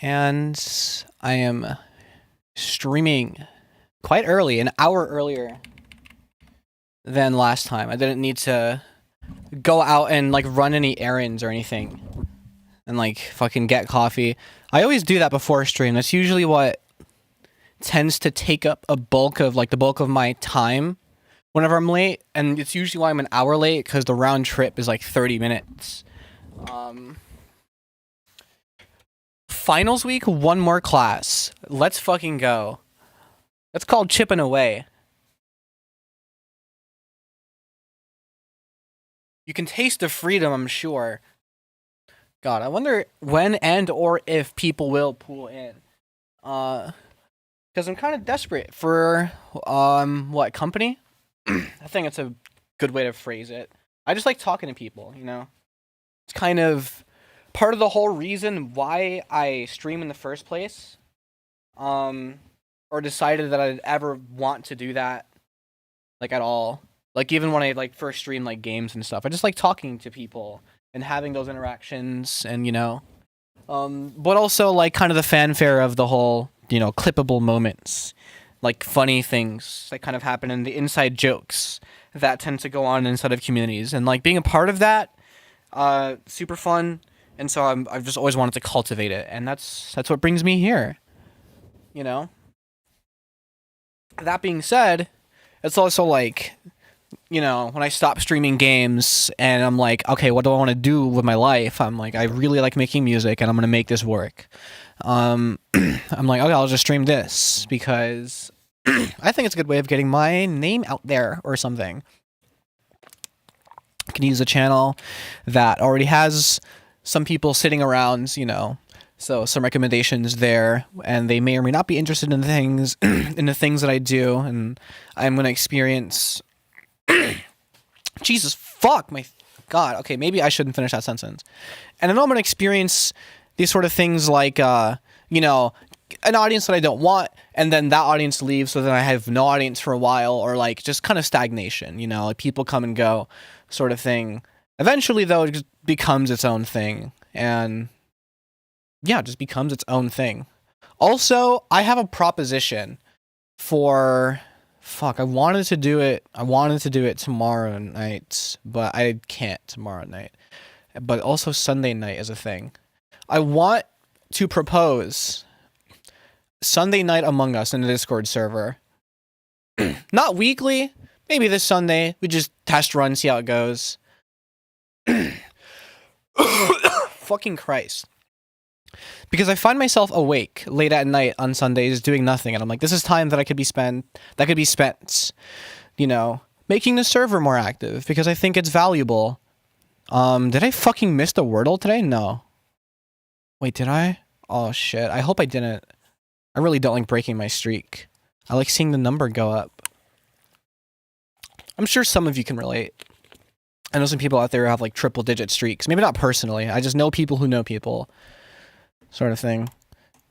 And I am streaming quite early, an hour earlier than last time. I didn't need to go out and like run any errands or anything and like fucking get coffee. I always do that before a stream. That's usually what tends to take up the bulk of my time whenever I'm late, and it's usually why I'm an hour late, because the round trip is like 30 minutes. Finals week, one more class. Let's fucking go. That's called chipping away. You can taste the freedom, I'm sure. God, I wonder when and or if people will pull in. Because I'm kind of desperate for, what, company? I think it's a good way to phrase it. I just like talking to people, you know? It's kind of part of the whole reason why I stream in the first place. Or decided that I'd ever want to do that, like, at all. Like, even when I, like, first streamed, like, games and stuff. I just like talking to people and having those interactions and, you know. But also, like, kind of the fanfare of the whole, you know, clippable moments. Like, funny things that kind of happen and the inside jokes that tend to go on inside of communities. And, like, being a part of that, super fun. And so I've just always wanted to cultivate it. And that's what brings me here. You know? That being said, it's also like, you know, when I stop streaming games and I'm like, okay, what do I want to do with my life? I'm like, I really like making music and I'm going to make this work. I'm like, okay, I'll just stream this because I think it's a good way of getting my name out there or something. I can use a channel that already has some people sitting around, you know, so some recommendations there, and they may or may not be interested in things, in the things that I do, and I'm going to experience... Jesus, fuck, my God. Okay, maybe I shouldn't finish that sentence. And I know I'm going to experience these sort of things like, you know, an audience that I don't want, and then that audience leaves, so then I have no audience for a while, or like just kind of stagnation, you know, like people come and go sort of thing. Eventually, though, it just becomes its own thing, and yeah, it just becomes its own thing. Also, I have a proposition for... Fuck, I wanted to do it tomorrow night, but I can't tomorrow night. But also Sunday night is a thing. I want to propose Sunday night Among Us in the Discord server. Not weekly, maybe this Sunday. We just test run, see how it goes. Fucking Christ. Because I find myself awake late at night on Sundays doing nothing, and I'm like, this is time that could be spent, you know, making the server more active, because I think it's valuable. Did I fucking miss the Wordle today? No. Wait, did I? Oh shit, I hope I didn't. I really don't like breaking my streak. I like seeing the number go up. I'm sure some of you can relate. I know some people out there who have like triple digit streaks. Maybe not personally, I just know people who know people. Sort of thing.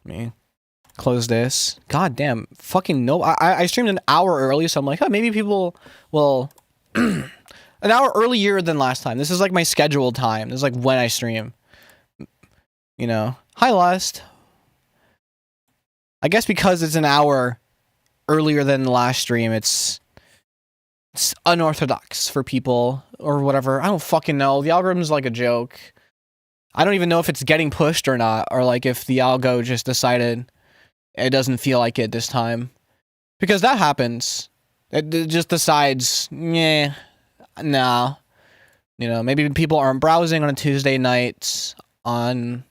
Let me close this. God damn. Fucking no. I streamed an hour early, so I'm like, oh, maybe people will... an hour earlier than last time. This is like my scheduled time. This is like when I stream. You know. Hi, Lust. I guess because it's an hour earlier than the last stream, it's unorthodox for people or whatever. I don't fucking know. The algorithm's like a joke. I don't even know if it's getting pushed or not, or like if the algo just decided it doesn't feel like it this time. Because that happens. It just decides, nah. You know, maybe people aren't browsing on a Tuesday night on,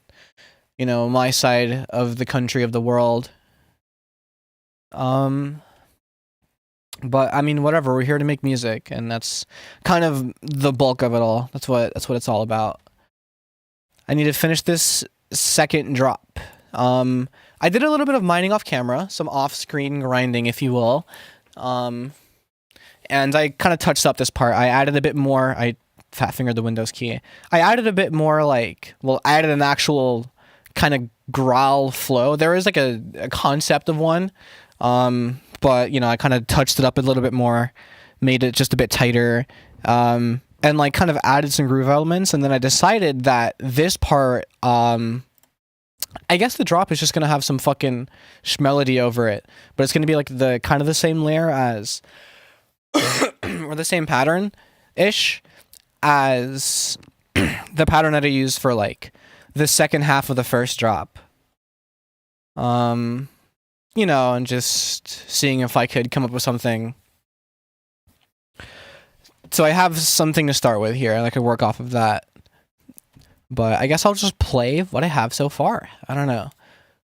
you know, my side of the country, of the world. But I mean, whatever, we're here to make music, and that's kind of the bulk of it all. That's what it's all about. I need to finish this second drop. I did a little bit of mining off camera, some off-screen grinding, if you will. And I kind of touched up this part. I added a bit more. I fat-fingered the Windows key. I added a bit more, like, well, I added an actual kind of growl flow. There is like a concept of one. But, you know, I kind of touched it up a little bit more, made it just a bit tighter. And like kind of added some groove elements, and then I decided that this part I guess the drop is just gonna have some fucking melody over it, but it's gonna be like the kind of the same layer as, or the same pattern ish as the pattern that I used for like the second half of the first drop. You know, and just seeing if I could come up with something. So I have something to start with here, and I could work off of that. But I guess I'll just play what I have so far. I don't know.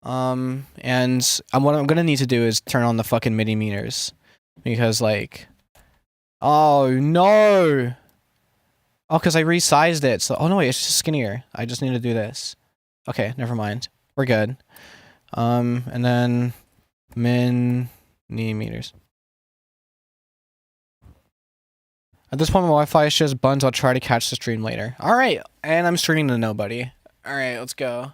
And what I'm gonna need to do is turn on the fucking MIDI meters. Because, like... Oh, no! Oh, because I resized it. So, oh, no, wait, it's just skinnier. I just need to do this. Okay, never mind. We're good. And then... MIDI meters. At this point, my Wi-Fi is just buns. I'll try to catch the stream later. All right, and I'm streaming to nobody. All right, let's go.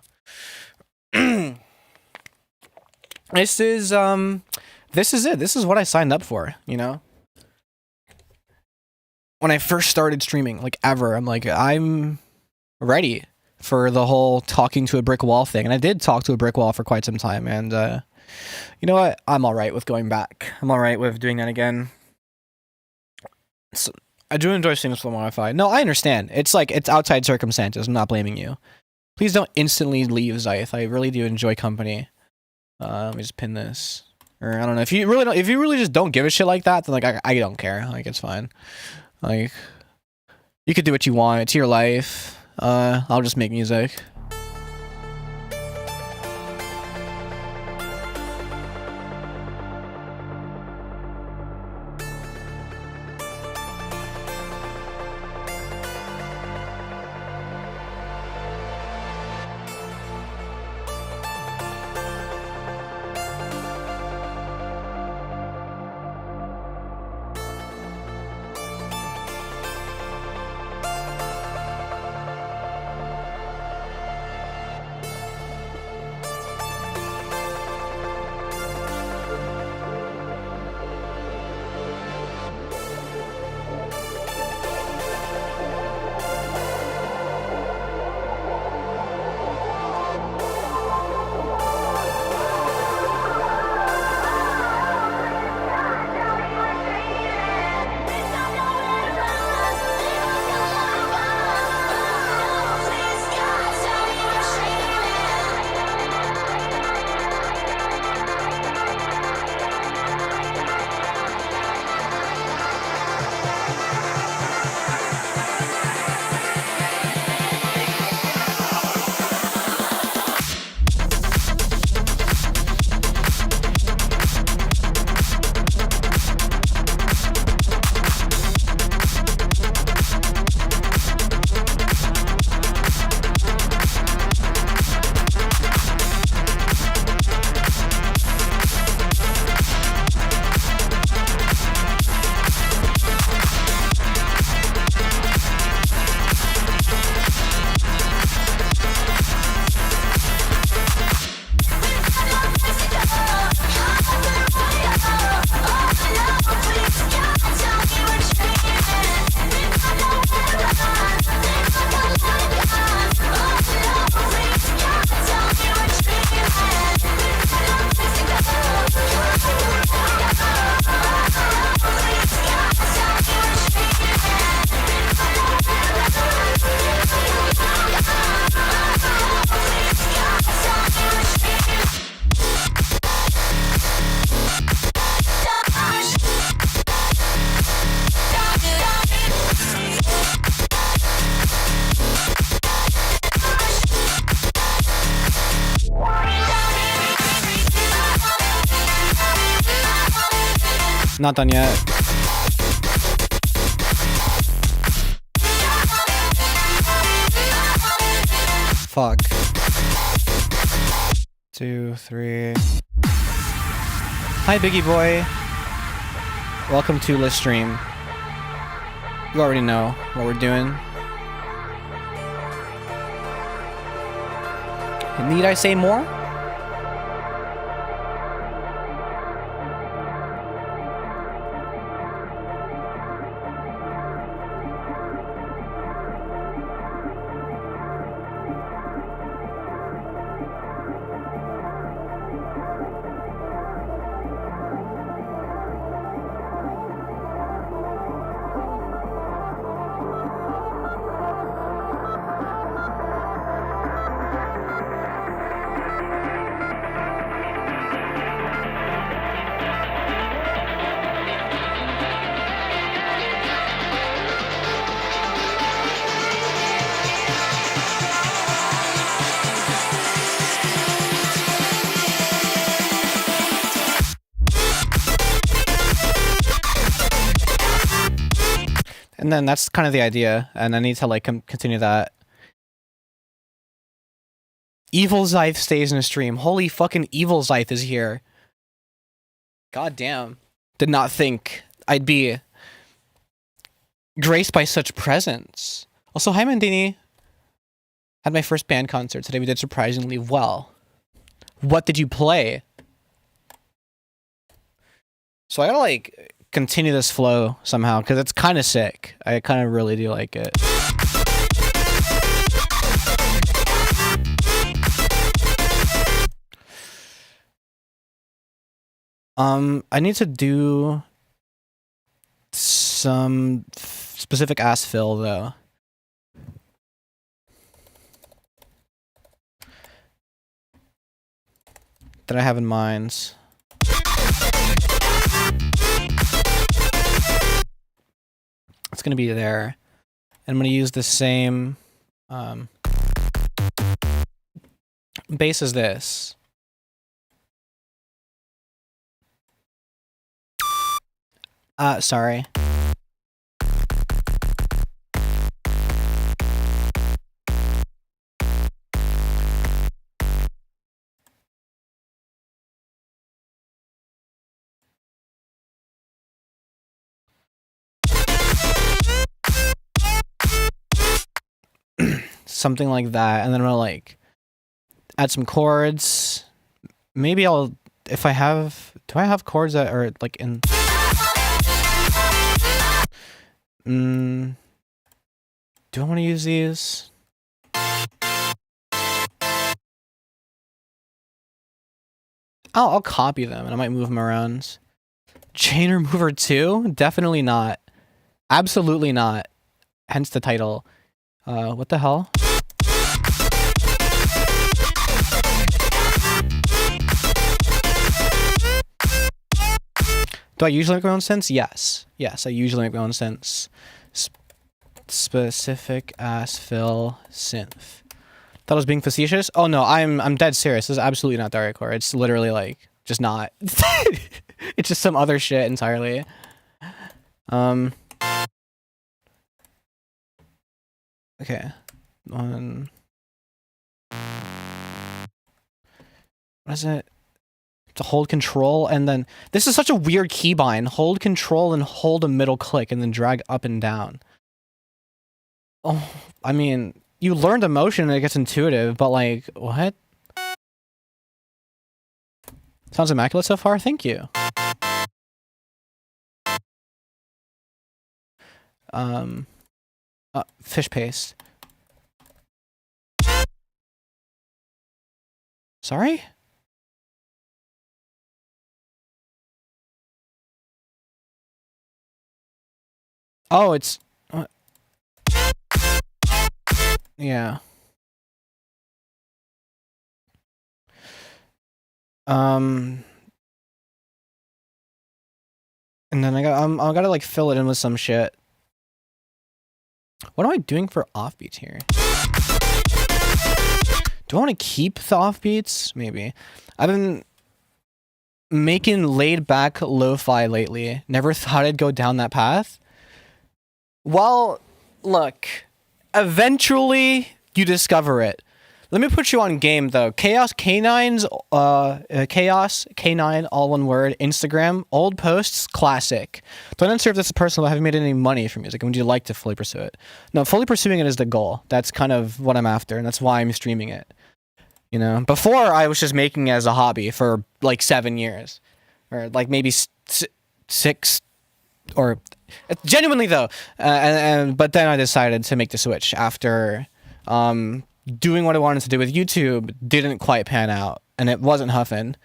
This is it. This is what I signed up for, you know? When I first started streaming, like ever, I'm like, I'm ready for the whole talking to a brick wall thing. And I did talk to a brick wall for quite some time. And you know what? I'm all right with going back. I'm all right with doing that again. So, I do enjoy seeing this with my Wi-Fi. No, I understand. It's like, it's outside circumstances. I'm not blaming you. Please don't instantly leave, Zyth. I really do enjoy company. Let me just pin this. Or I don't know. If you really just don't give a shit like that, then like I don't care. Like it's fine. Like you could do what you want. It's your life. I'll just make music. Not done yet. Fuck. 2, 3. Hi, Biggie boy. Welcome to the stream. You already know what we're doing. Need I say more? And then that's kind of the idea, and I need to like continue that. Evil Zythe stays in a stream. Holy fucking Evil Zythe is here. God damn. Did not think I'd be graced by such presence. Also, hi Mandini. Had my first band concert today. We did surprisingly well. What did you play? So I gotta like continue this flow somehow because it's kind of sick. I kind of really do like it. I need to do some specific ass fill though. That I have in mind. It's gonna be there. And I'm gonna use the same bass as this. Sorry. Something like that, and then I'm gonna like add some chords. Maybe I'll, if I have, do I have chords that are like in? Do I want to use these? I'll copy them and I might move them around. Chain remover 2? Definitely not. Absolutely not. Hence the title. What the hell? Do I usually make my own synths? Yes. Yes, I usually make my own synths. Specific ass fill synth. Thought I was being facetious? Oh no, I'm dead serious. This is absolutely not dariacore. It's literally like just not. It's just some other shit entirely. Okay. What is it? To hold control and then this is such a weird keybind. Hold control and hold a middle click and then drag up and down. Oh, I mean, you learn the motion and it gets intuitive, but like, what? Sounds immaculate so far. Thank you. Fish paste. Sorry? Oh, it's... yeah. And then I gotta like fill it in with some shit. What am I doing for offbeats here? Do I want to keep the offbeats? Maybe. I've been making laid back lo-fi lately. Never thought I'd go down that path. Well, look. Eventually, you discover it. Let me put you on game though. Chaos K9's Chaos K9, all one word, Instagram, old posts, classic. Don't answer if this is personal, but have you made any money from music? And would you like to fully pursue it? No, fully pursuing it is the goal. That's kind of what I'm after, and that's why I'm streaming it. You know, before I was just making it as a hobby for like 7 years, or like maybe 6, or genuinely though. But then I decided to make the switch after doing what I wanted to do with YouTube didn't quite pan out, and it wasn't huffin.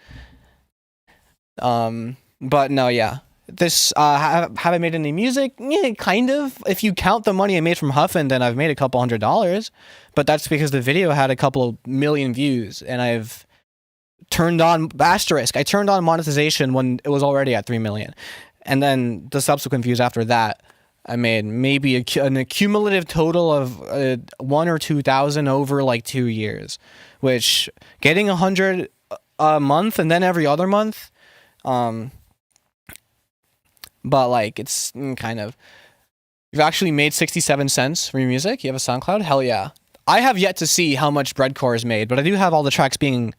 But no, yeah. This have I made any music? Yeah, kind of. If you count the money I made from huffin, then I've made a couple $100. But that's because the video had a couple of million views, and I've turned on asterisk. I turned on monetization when it was already at 3 million, and then the subsequent views after that, I made maybe an accumulative total of 1,000 or 2,000 over like 2 years, which getting 100 a month and then every other month, but like it's kind of You've actually made 67 cents from your music? You have a SoundCloud? Hell yeah. I have yet to see how much Breadcore is made, but I do have all the tracks being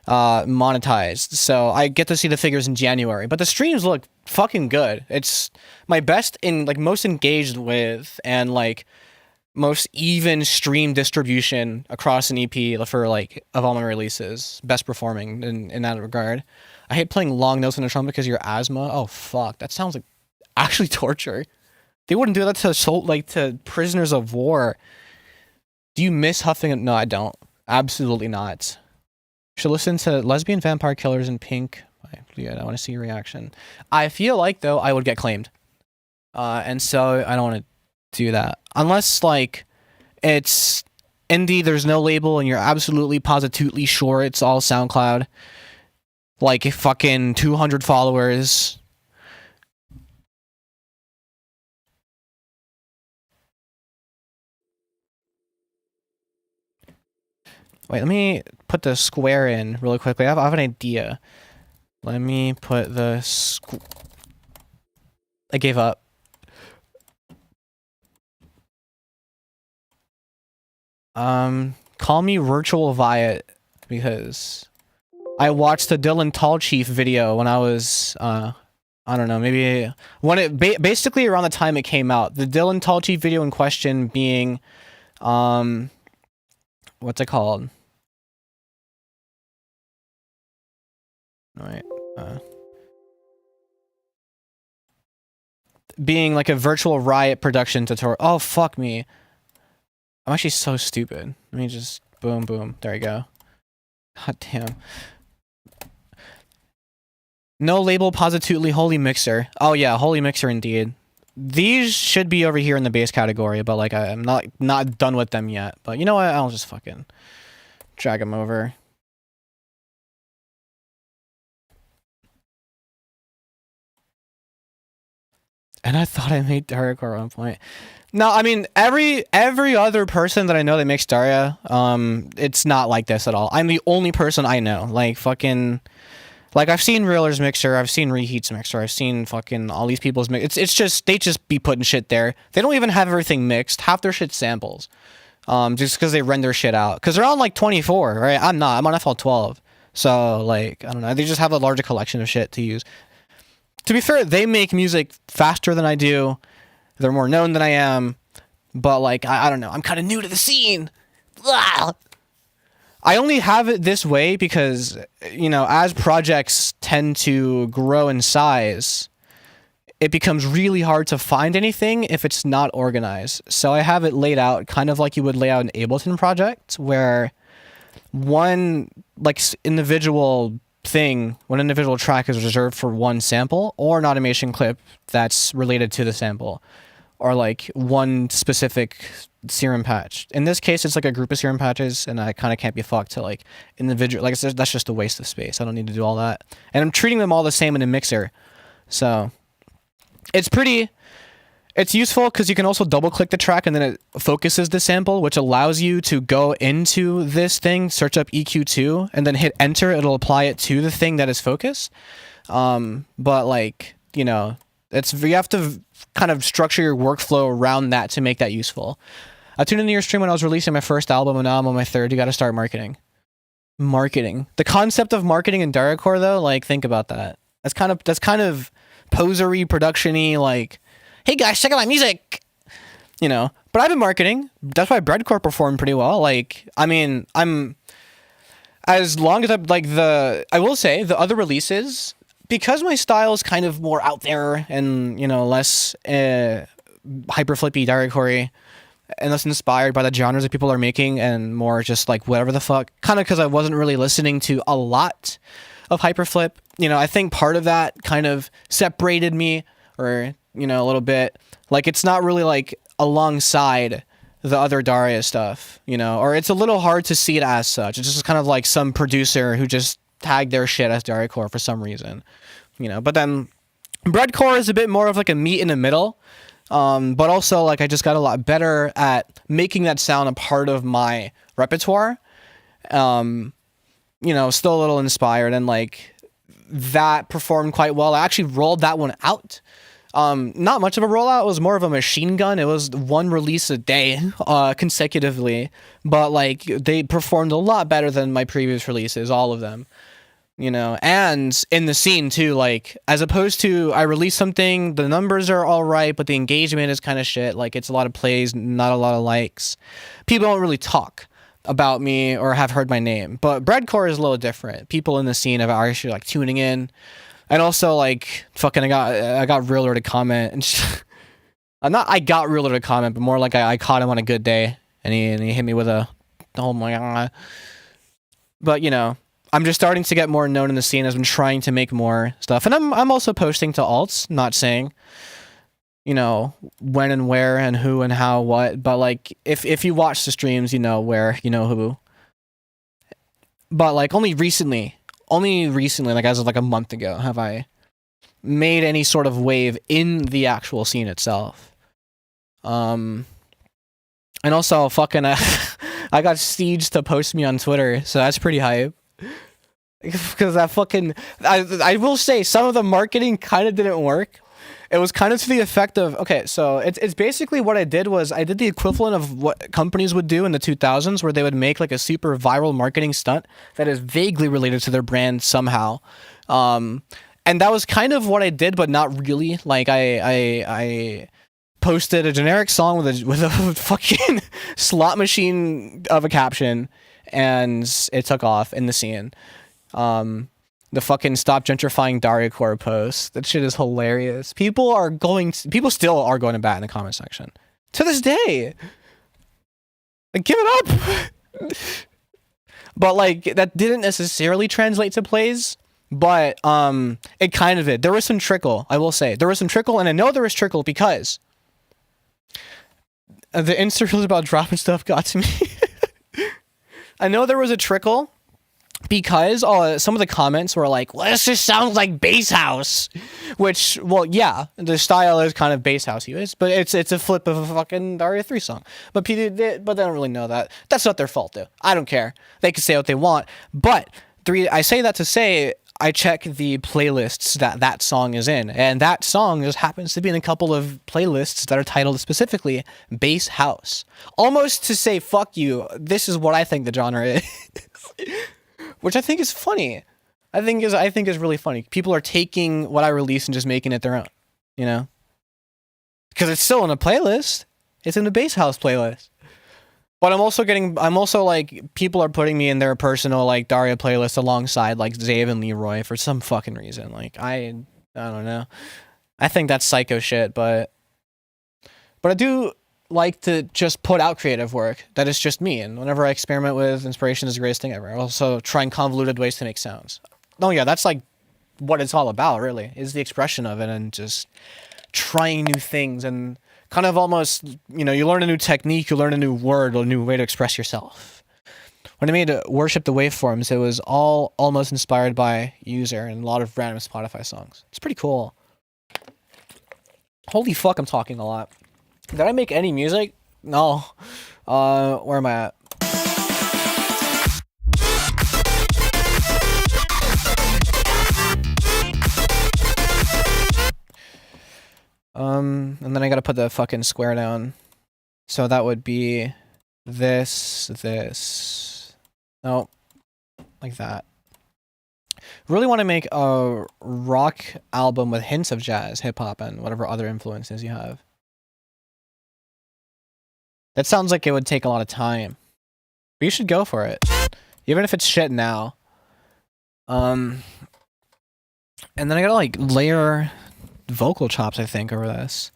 monetized, so I get to see the figures in January. But the streams look fucking good. It's my best in like most engaged with and like most even stream distribution across an EP for like of all my releases. Best performing in that regard. I hate playing long notes on the trumpet because of your asthma. Oh fuck, that sounds like actually torture. They wouldn't do that to prisoners of war. Do you miss huffing? No, I don't. Absolutely not. Should listen to Lesbian Vampire Killers in Pink. Yeah, I want to see your reaction. I feel like though I would get claimed, and so I don't want to do that unless like it's indie. There's no label, and you're absolutely positively sure it's all SoundCloud. Like fucking 200 followers. Wait, let me put the square in really quickly. I have an idea. Let me put the I gave up. Call me Virtual Viet because I watched the Dylan Tallchief video when I was I don't know, maybe when it basically around the time it came out. The Dylan Tallchief video in question being what's it called? All right. Being like a virtual riot production tutorial. Oh, fuck me. I'm actually so stupid. Let me just boom, boom. There we go. God damn. No label, positively Holy Mixer. Oh yeah, Holy Mixer indeed. These should be over here in the base category, but like I'm not done with them yet. But you know what? I'll just fucking drag them over. And I thought I made dariacore at one point. No, I mean every other person that I know that makes Daria, it's not like this at all. I'm the only person I know. Like fucking, like I've seen Realer's Mixer, I've seen Reheat's Mixer, I've seen fucking all these people's mix. It's just they just be putting shit there. They don't even have everything mixed. Half their shit samples, just because they render shit out. Because they're on like 24, right? I'm not. I'm on FL12. So like I don't know. They just have a larger collection of shit to use. To be fair, they make music faster than I do. They're more known than I am. But, like, I don't know. I'm kind of new to the scene. Ugh. I only have it this way because, you know, as projects tend to grow in size, it becomes really hard to find anything if it's not organized. So I have it laid out kind of like you would lay out an Ableton project, where one, like, individual thing, one individual track is reserved for one sample or an automation clip that's related to the sample, or like one specific serum patch. In this case, it's like a group of serum patches, and I kind of can't be fucked to like individual. Like that's just a waste of space. I don't need to do all that. And I'm treating them all the same in a mixer, so it's useful because you can also double click the track and then it focuses the sample, which allows you to go into this thing, search up EQ2, and then hit enter. It'll apply it to the thing that is focused. But like, you know, you have to kind of structure your workflow around that to make that useful. I tuned into your stream when I was releasing my first album, and now I'm on my third. You got to start marketing. The concept of marketing in dariacore, though, like think about that. That's kind of posery, production-y, like, hey guys, check out my music, you know. But I've been marketing. That's why Breadcore performed pretty well. Like, I mean, as long as I will say the other releases, because my style is kind of more out there and, you know, less hyperflippy, dariacore, and less inspired by the genres that people are making, and more just like whatever the fuck. Kind of because I wasn't really listening to a lot of hyperflip. You know, I think part of that kind of separated me, or, you know, a little bit. Like, it's not really like alongside the other Daria stuff, you know, or it's a little hard to see it as such. It's just kind of like some producer who just tagged their shit as dariacore for some reason, you know. But then Breadcore is a bit more of like a meet in the middle, but also like I just got a lot better at making that sound a part of my repertoire. You know, still a little inspired, and like that performed quite well. I actually rolled that one out Not much of a rollout. It was more of a machine gun. It was one release a day, consecutively, but like they performed a lot better than my previous releases, all of them. You know, and in the scene too, like as opposed to I release something, the numbers are all right, but the engagement is kind of shit. Like it's a lot of plays, not a lot of likes. People don't really talk about me or have heard my name, but breadcore is a little different. People in the scene are actually like tuning in. And also, like, fucking, I got Realer to comment, and I got Realer to comment, but more like I caught him on a good day, and he hit me with a, oh my god. But you know, I'm just starting to get more known in the scene. I've been trying to make more stuff, and I'm also posting to alts, not saying, you know, when and where and who and how what, but like if you watch the streams, you know where, you know who. But like only recently, like as of like a month ago, have I made any sort of wave in the actual scene itself. And also fucking I got Siege to post me on Twitter, so that's pretty hype. Because that fucking I will say some of the marketing kind of didn't work. It was kind of to the effect of, okay, so it's basically what I did was I did the equivalent of what companies would do in the 2000s, where they would make like a super viral marketing stunt that is vaguely related to their brand somehow. And that was kind of what I did, but not really. Like I posted a generic song with a fucking slot machine of a caption, and it took off in the scene. The fucking stop gentrifying dariacore post. That shit is hilarious. People still are going to bat in the comment section to this day. Like, give it up. But like that didn't necessarily translate to plays, but it kind of did. There was some trickle, I will say. There was some trickle, and I know there was trickle because the Insta about dropping stuff got to me. I know there was a trickle because some of the comments were like, well, this just sounds like bass house, which, well, yeah, the style is kind of bass housey, but it's a flip of a fucking Daria 3 song. But they don't really know that. That's not their fault, though. I don't care. They can say what they want. But I say that to say I check the playlists that song is in, and that song just happens to be in a couple of playlists that are titled specifically bass house. Almost to say, fuck you, this is what I think the genre is. Which I think is funny. I think is really funny. People are taking what I release and just making it their own, you know? Because it's still in a playlist. It's in the bass house playlist. But I'm also like, people are putting me in their personal like Daria playlist alongside like Zave and Leroy for some fucking reason. Like I don't know. I think that's psycho shit, but I do like to just put out creative work that is just me, and whenever I experiment with inspiration is the greatest thing ever. I also trying convoluted ways to make sounds. Oh yeah, that's like what it's all about, really, is the expression of it and just trying new things and kind of almost, you know, you learn a new technique, you learn a new word, a new way to express yourself. When I made Worship the Waveforms, it was all almost inspired by User and a lot of random Spotify songs. It's pretty cool. Holy fuck, I'm talking a lot. Did I make any music? No. Where am I at? And then I gotta put the fucking square down. So that would be this. No. Like that. Really want to make a rock album with hints of jazz, hip-hop, and whatever other influences you have. That sounds like it would take a lot of time. But you should go for it. Even if it's shit now. And then I gotta like layer vocal chops, I think, over this.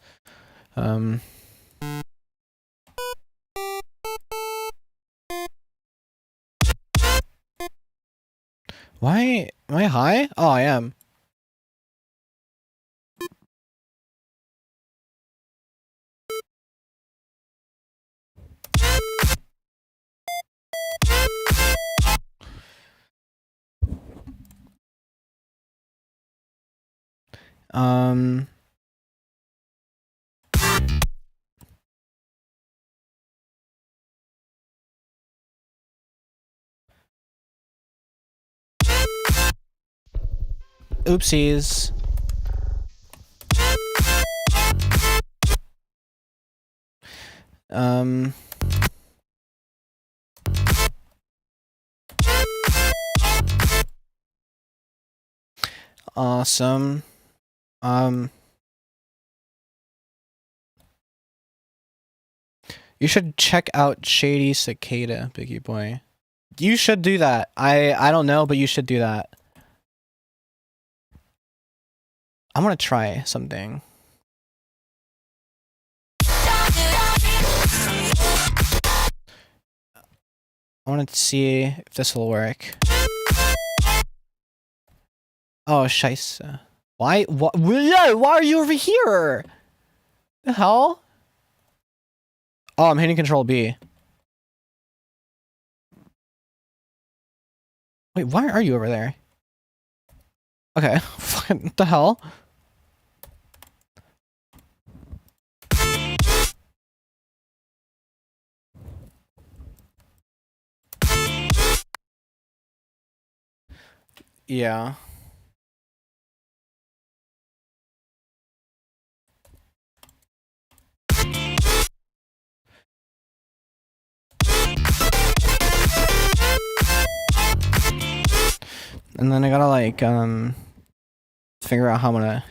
Why am I high? Oh, I am. Oopsies. Awesome. You should check out Shady Cicada, Biggie boy. You should do that. I don't know, but you should do that. I want to try something. I want to see if this will work. Oh, scheisse. Why? What? Why are you over here? The hell? Oh, I'm hitting Control B. Wait, why are you over there? Okay, fucking what the hell? Yeah. And then I gotta like figure out how I'm gonna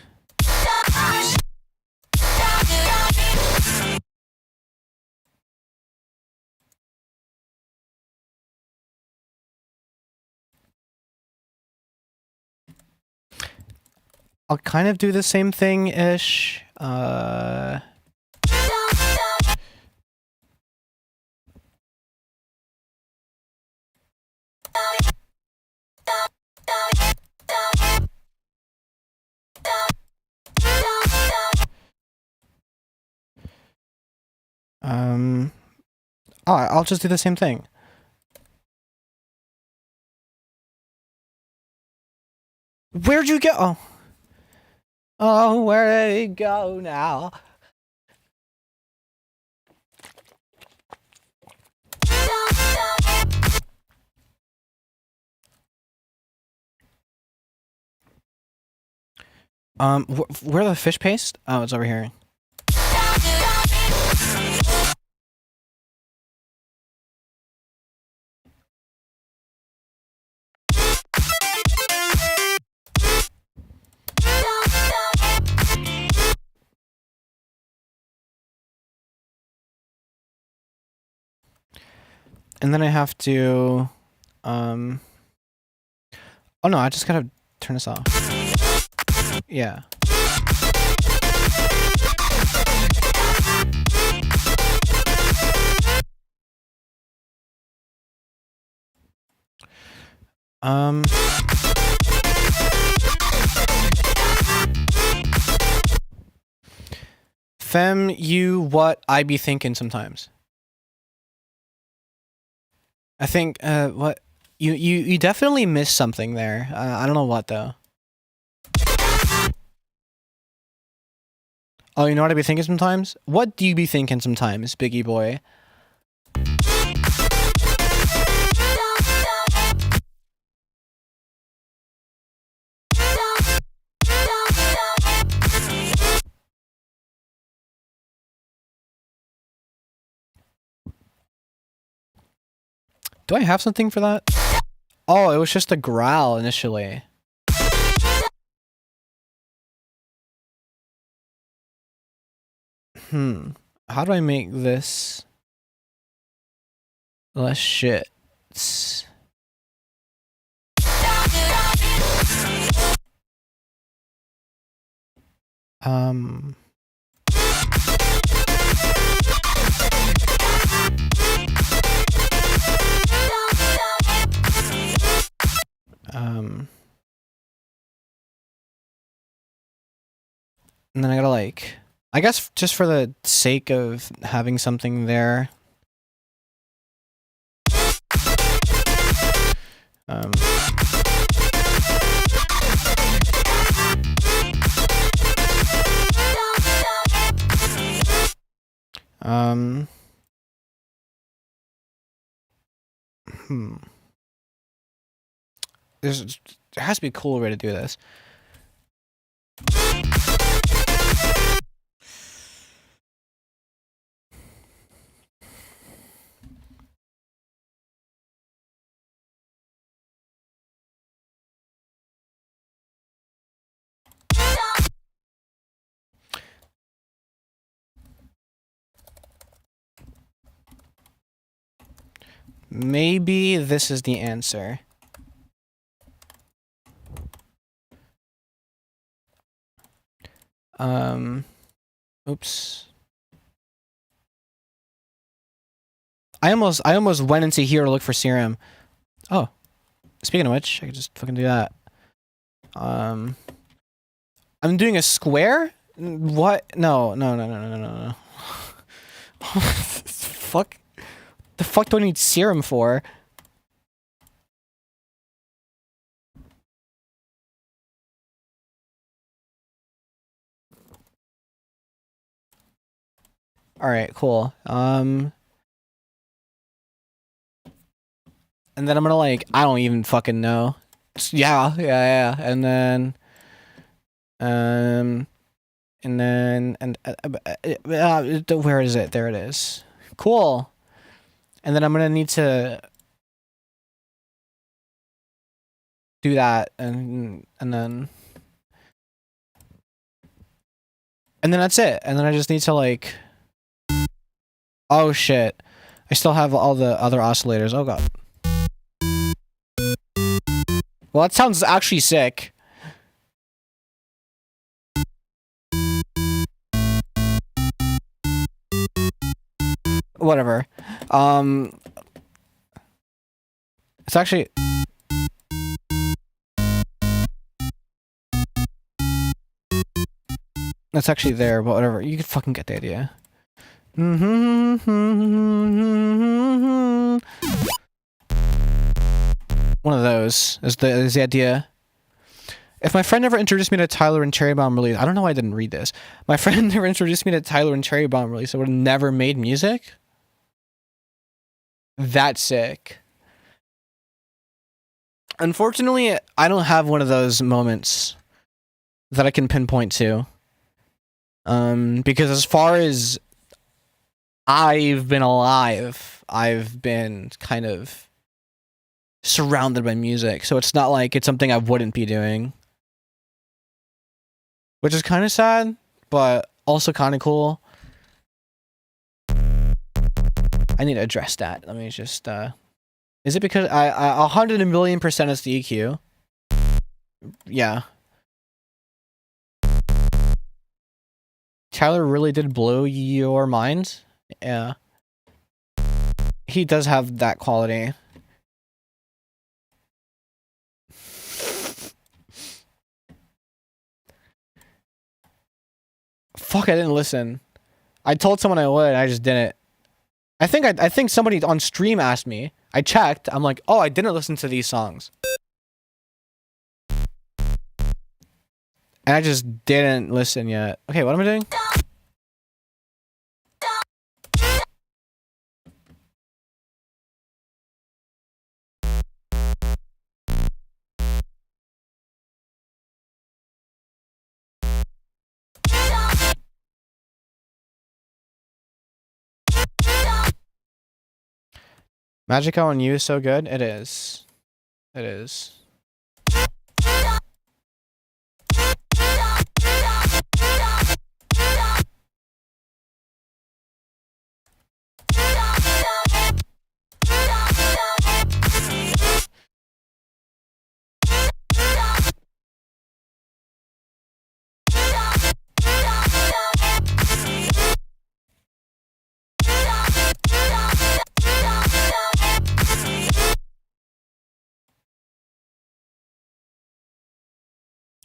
I'll kind of do the same thing-ish. Oh, I'll just do the same thing. Where'd you go? Oh. Oh, where did he go now? Where the fish paste? Oh, it's over here. And then I have to, oh no, I just gotta turn this off. Yeah. Fem, you what I be thinking sometimes. I think, what? You definitely missed something there. I don't know what, though. Oh, you know what I be thinking sometimes? What do you be thinking sometimes, Biggie boy? Do I have something for that? Oh, it was just a growl initially. How do I make this less shit? And then I gotta like, I guess just for the sake of having something there. There has to be a cooler way to do this. Maybe this is the answer. Oops. I almost went into here to look for serum. Oh. Speaking of which, I could just fucking do that. I'm doing a square? What? No. Fuck. The fuck do I need serum for? Alright, cool. And then I'm gonna like, I don't even fucking know. Yeah. And then, where is it? There it is. Cool. And then I'm gonna need to do that, and then that's it. And then I just need to like, oh shit, I still have all the other oscillators. Oh god. Well, that sounds actually sick. Whatever. It's actually... It's actually there, but whatever. You can fucking get the idea. One of those is the idea. If my friend never introduced me to Tyler and Cherry Bomb release, I don't know why I didn't read this. My friend never introduced me to Tyler and Cherry Bomb release, I would have never made music. That's sick. Unfortunately, I don't have one of those moments that I can pinpoint to. Because as far as I've been alive, I've been kind of surrounded by music, so it's not like it's something I wouldn't be doing. Which is kind of sad, but also kind of cool. I need to address that. Let me just, is it because I 100,000,000% is the EQ? Yeah. Tyler really did blow your mind? Yeah. He does have that quality. Fuck, I didn't listen. I told someone I would, I just didn't. I think somebody on stream asked me. I checked. I'm like, oh, I didn't listen to these songs. And I just didn't listen yet. Okay, what am I doing? Magic on You is so good. It is. It is.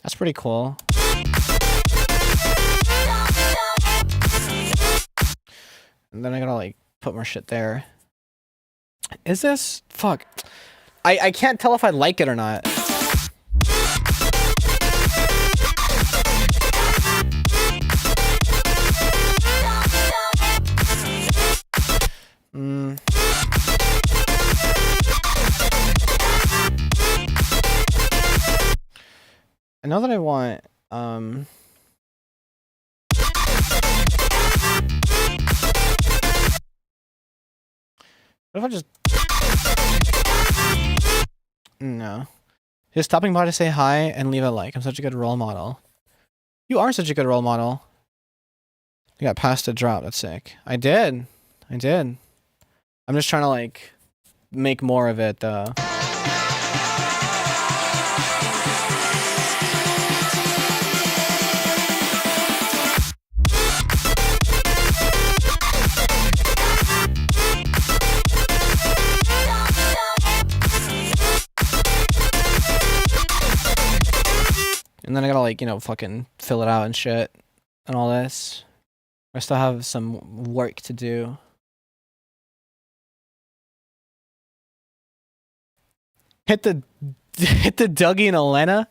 That's pretty cool. And then I gotta like put more shit there. Is this? Fuck. I can't tell if I like it or not. I know that I want, what if I just... No. Just stopping by to say hi and leave a like. I'm such a good role model. You are such a good role model. You got past a drop. That's sick. I did. I'm just trying to like make more of it though. And then I gotta like, you know, fucking fill it out and shit and all this. I still have some work to do. Hit the Dougie and Elena.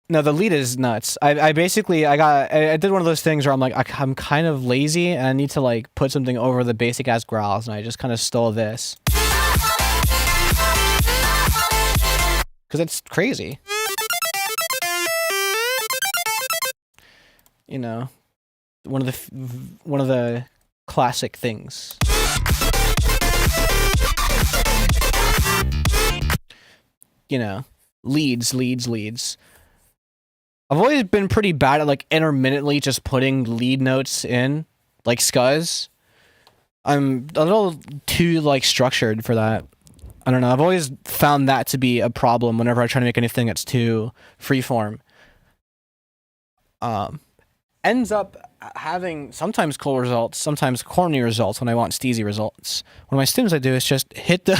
No, the lead is nuts. I basically I did one of those things where I'm like I'm kind of lazy and I need to like put something over the basic ass growls, and I just kind of stole this because it's crazy. You know, one of the classic things. You know, leads. I've always been pretty bad at like intermittently just putting lead notes in, like scuzz. I'm a little too like structured for that. I don't know. I've always found that to be a problem whenever I try to make anything that's too freeform. Ends up having sometimes cool results, sometimes corny results when I want steezy results. One of my stims I do is just hit the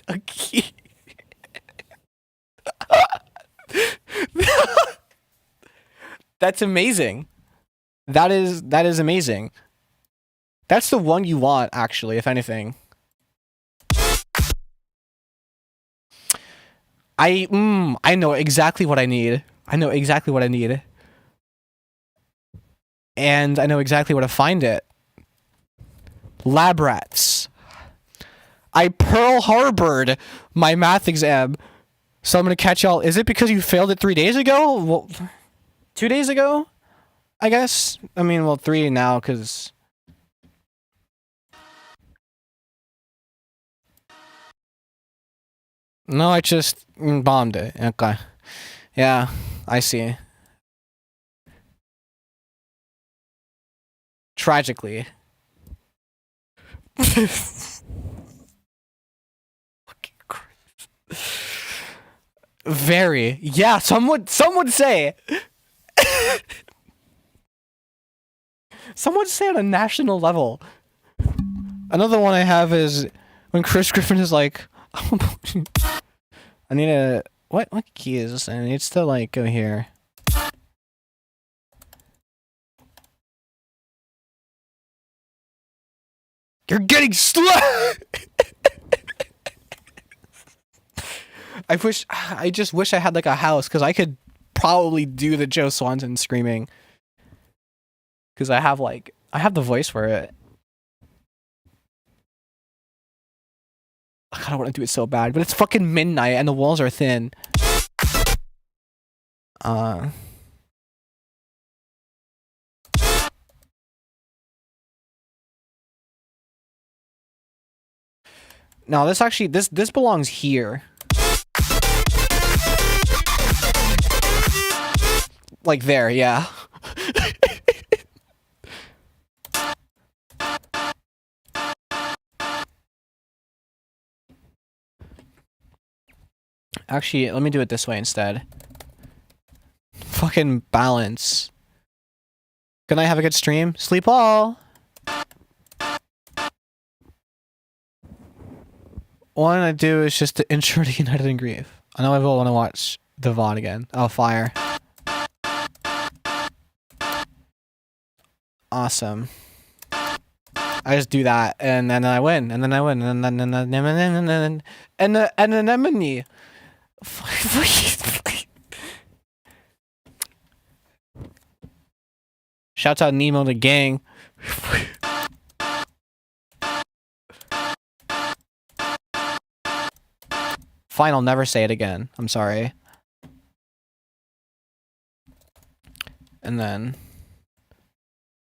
a key. That's amazing. That is amazing. That's the one you want, actually, if anything. I know exactly what I need. And I know exactly where to find it. Lab rats. I Pearl Harbored my math exam. So I'm gonna catch y'all. Is it because you failed it 3 days ago? Well, 2 days ago? I guess. I mean, well, 3 now, because... No, I just bombed it. Okay. Yeah, I see. Tragically. Very. Yeah, some would say. Some would say on a national level. Another one I have is when Chris Griffin is like, I need a... What key is this? I need to, like, go here. You're getting slow! I just wish I had, like, a house, because I could probably do the Joe Swanson screaming. Because I have the voice for it. I kind of want to do it so bad, but it's fucking midnight and the walls are thin. No, this belongs here. Like there, yeah. Actually, let me do it this way instead. Fucking balance. Good night, have a good stream. Sleep all. All I do is just to ensure the United in grief. I know I will want to watch the VOD again. Oh, fire. Awesome. I just do that, and then I win, and then I win, and then anemone. Shouts out Nemo the gang. Fine, I'll never say it again. I'm sorry. And then...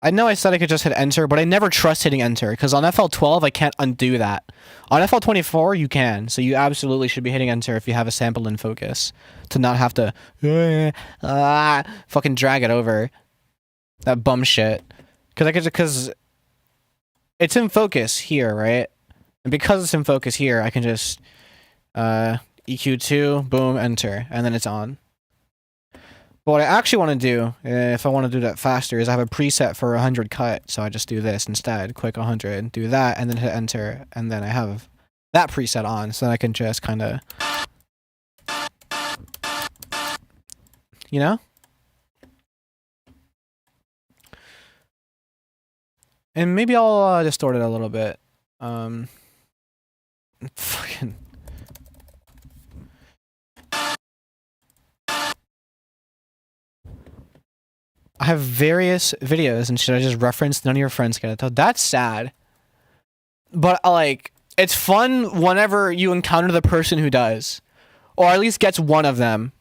I know I said I could just hit enter, but I never trust hitting enter, because on FL12 I can't undo that. On FL24 you can, so you absolutely should be hitting enter if you have a sample in focus, to not have to fucking drag it over. That bum shit. Because it's in focus here, right? And because it's in focus here, I can just EQ2, boom, enter, and then it's on. But what I actually want to do, if I want to do that faster, is I have a preset for 100 cut, so I just do this instead. Click 100, do that, and then hit enter, and then I have that preset on, so then I can just kind of, you know? And maybe I'll distort it a little bit. Fucking... I have various videos, and should I just reference none of your friends get it? That's sad. But, like, it's fun whenever you encounter the person who does. Or at least gets one of them.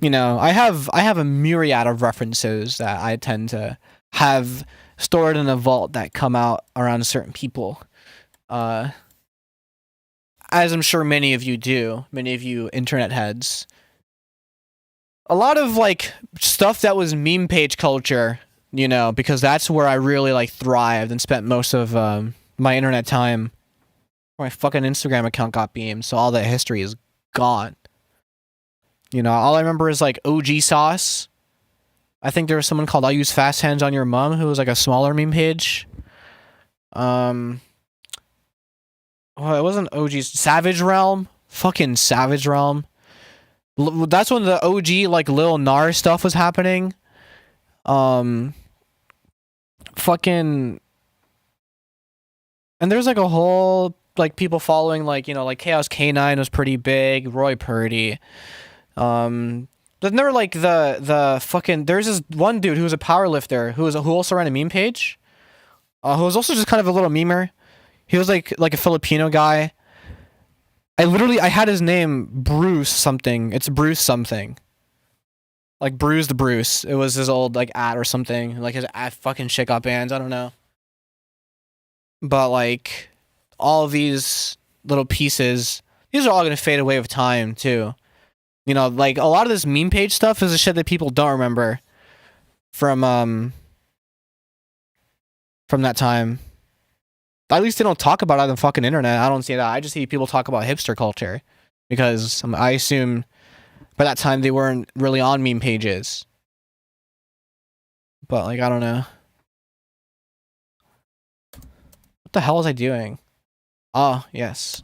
You know, I have a myriad of references that I tend to have stored in a vault that come out around certain people. As I'm sure many of you do. Many of you internet heads. A lot of, like, stuff that was meme page culture, you know, because that's where I really, like, thrived and spent most of my internet time. My fucking Instagram account got beamed, so all that history is gone. You know, all I remember is, like, OG Sauce. I think there was someone called I'll Use Fast Hands on Your Mom, who was, like, a smaller meme page. Well, it wasn't OG. Savage Realm? Fucking Savage Realm. That's when the OG, like, Lil Nas stuff was happening. Fucking... And there's, like, a whole, like, people following, like, you know, like, Chaos K9 was pretty big. Roy Purdy. Then there were, like, the fucking... There's this one dude who was a powerlifter who also ran a meme page. Who was also just kind of a little memer. He was, like a Filipino guy. I had his name Bruce something. It's Bruce something. Like Bruised Bruce. It was his old like ad or something. Like his ad fucking shit got banned. I don't know. But like all of these little pieces, these are all gonna fade away with time too. You know, like a lot of this meme page stuff is the shit that people don't remember from that time. At least they don't talk about it on the fucking internet. I don't see that. I just see people talk about hipster culture. Because I assume by that time they weren't really on meme pages. But, like, I don't know. What the hell was I doing? Oh, yes.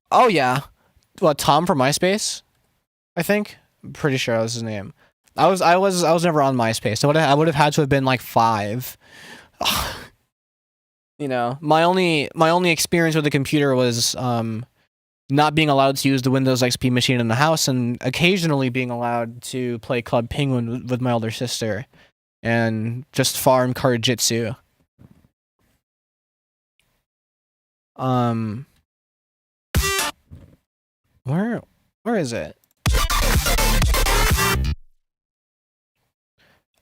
Oh, yeah. What, Tom from MySpace? I think? I'm pretty sure that was his name. I was never on MySpace. So I would have had to have been like 5. You know, my only experience with the computer was not being allowed to use the Windows XP machine in the house, and occasionally being allowed to play Club Penguin with my older sister, and just farm card jitsu. Where is it?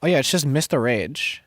Oh yeah, it's just Mr. Rage.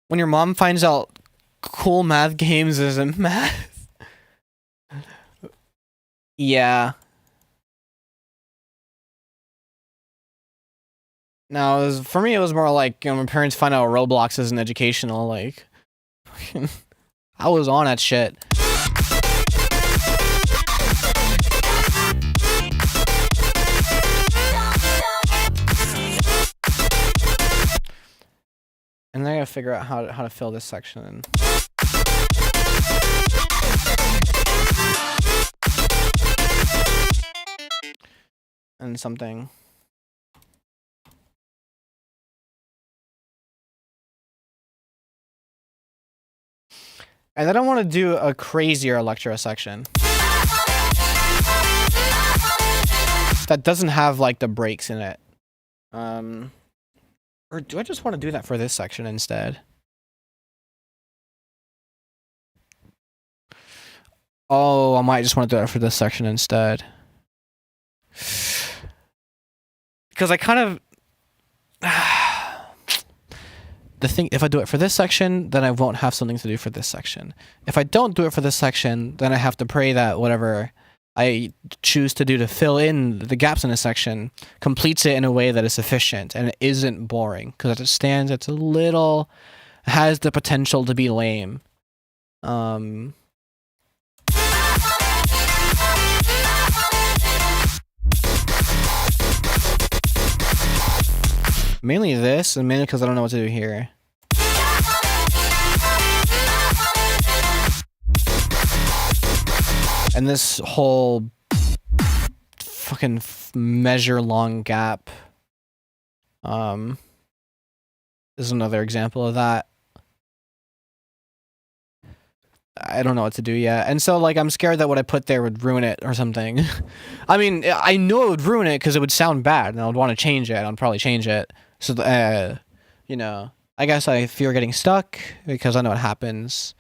When your mom finds out cool math games isn't math. Yeah. No, for me it was more like, you know, my parents find out Roblox isn't educational, like... I was on that shit. And then I gotta figure out how to fill this section in. And something. And I don't want to do a crazier electro section that doesn't have like the breaks in it. Or do I just want to do that for this section instead? Oh, I might just want to do that for this section instead. Because I kind of... the thing, if I do it for this section, then I won't have something to do for this section. If I don't do it for this section, then I have to pray that whatever I choose to do to fill in the gaps in a section completes it in a way that is sufficient and it isn't boring. Because as it stands, it's a little... has the potential to be lame. Mainly this, and mainly because I don't know what to do here. And this whole fucking measure long gap is another example of that. I don't know what to do yet. And so, like, I'm scared that what I put there would ruin it or something. I mean, I know it would ruin it because it would sound bad, and I would want to change it. I'd probably change it. So, you know, I guess I fear getting stuck because I know what happens.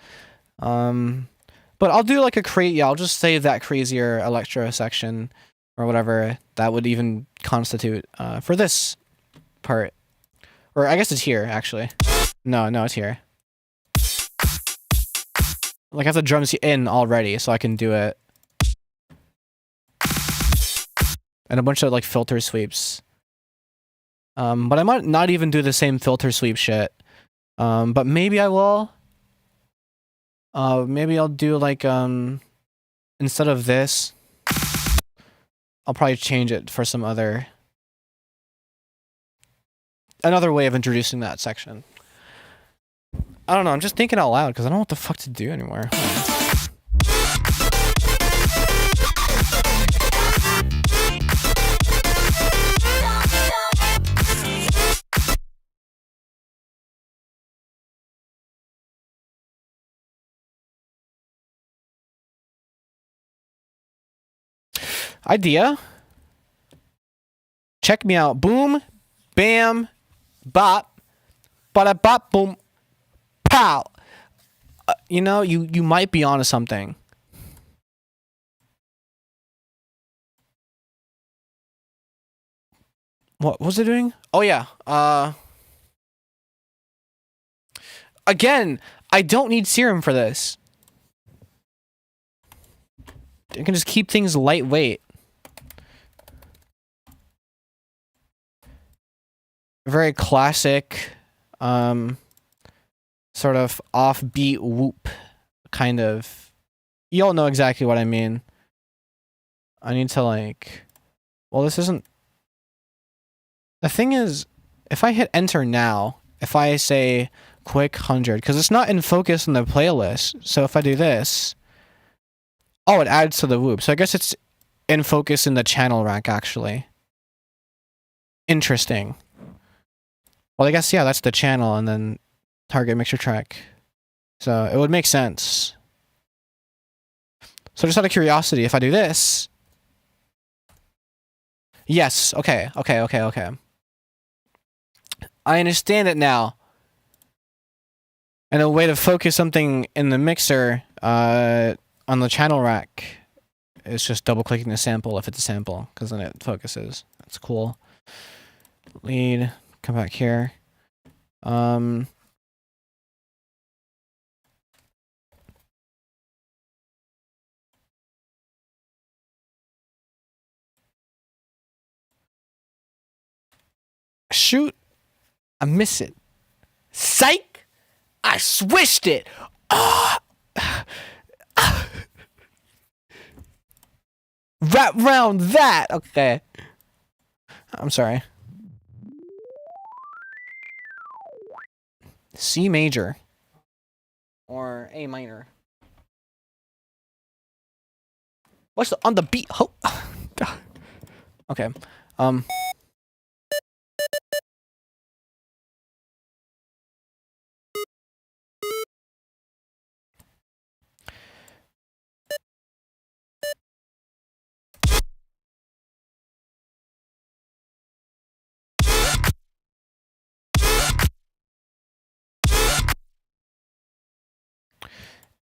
But I'll do, like, I'll just save that crazier electro section or whatever that would even constitute for this part. Or I guess it's here, actually. No, it's here. Like, I have the drums in already, so I can do it. And a bunch of, like, filter sweeps. But I might not even do the same filter sweep shit. But maybe I will. Maybe I'll do, like, instead of this, I'll probably change it for some other... another way of introducing that section. I don't know, I'm just thinking out loud because I don't know what the fuck to do anymore. Idea. Check me out. Boom, bam, bop, bada bop, boom, pow. You know, you might be onto something. What was it doing? Oh yeah. Again, I don't need serum for this. I can just keep things lightweight. Very classic, sort of offbeat whoop, kind of. You all know exactly what I mean. I need to, like... Well, this isn't... The thing is, if I hit enter now, if I say quick 100, because it's not in focus in the playlist, so if I do this... Oh, it adds to the whoop. So I guess it's in focus in the channel rack, actually. Interesting. Well, I guess, yeah, that's the channel, and then target mixer track. So it would make sense. So just out of curiosity, if I do this... Yes, okay. I understand it now. And a way to focus something in the mixer on the channel rack is just double-clicking the sample if it's a sample, because then it focuses. That's cool. Lead, come back here. Shoot! I miss it. Psych! I swished it! Wrap round that! Okay. I'm sorry. C major. Or A minor. What's on the beat? Oh. Okay.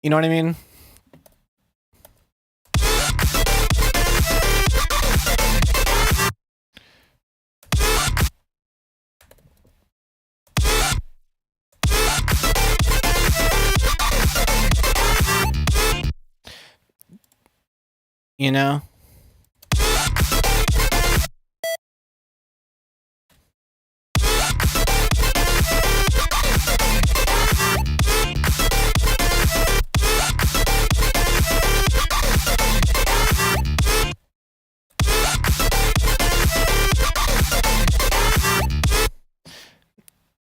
You know what I mean? You know?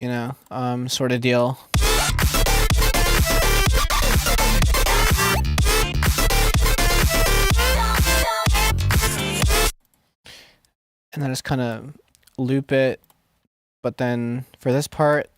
You know, sort of deal. And then just kind of loop it. But then for this part,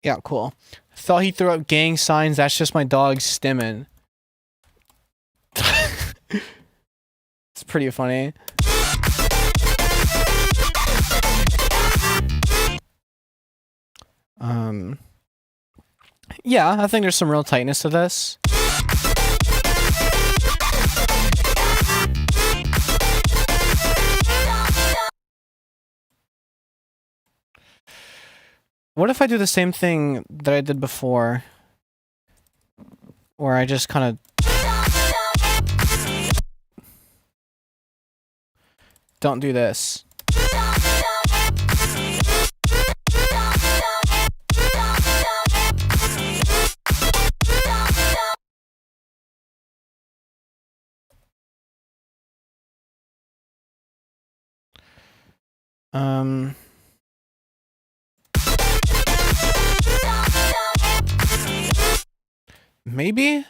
yeah, cool. Thought he threw up gang signs. That's just my dog stimming. It's pretty funny. Yeah, I think there's some real tightness to this. What if I do the same thing that I did before? Where I just kind of don't do this. Maybe?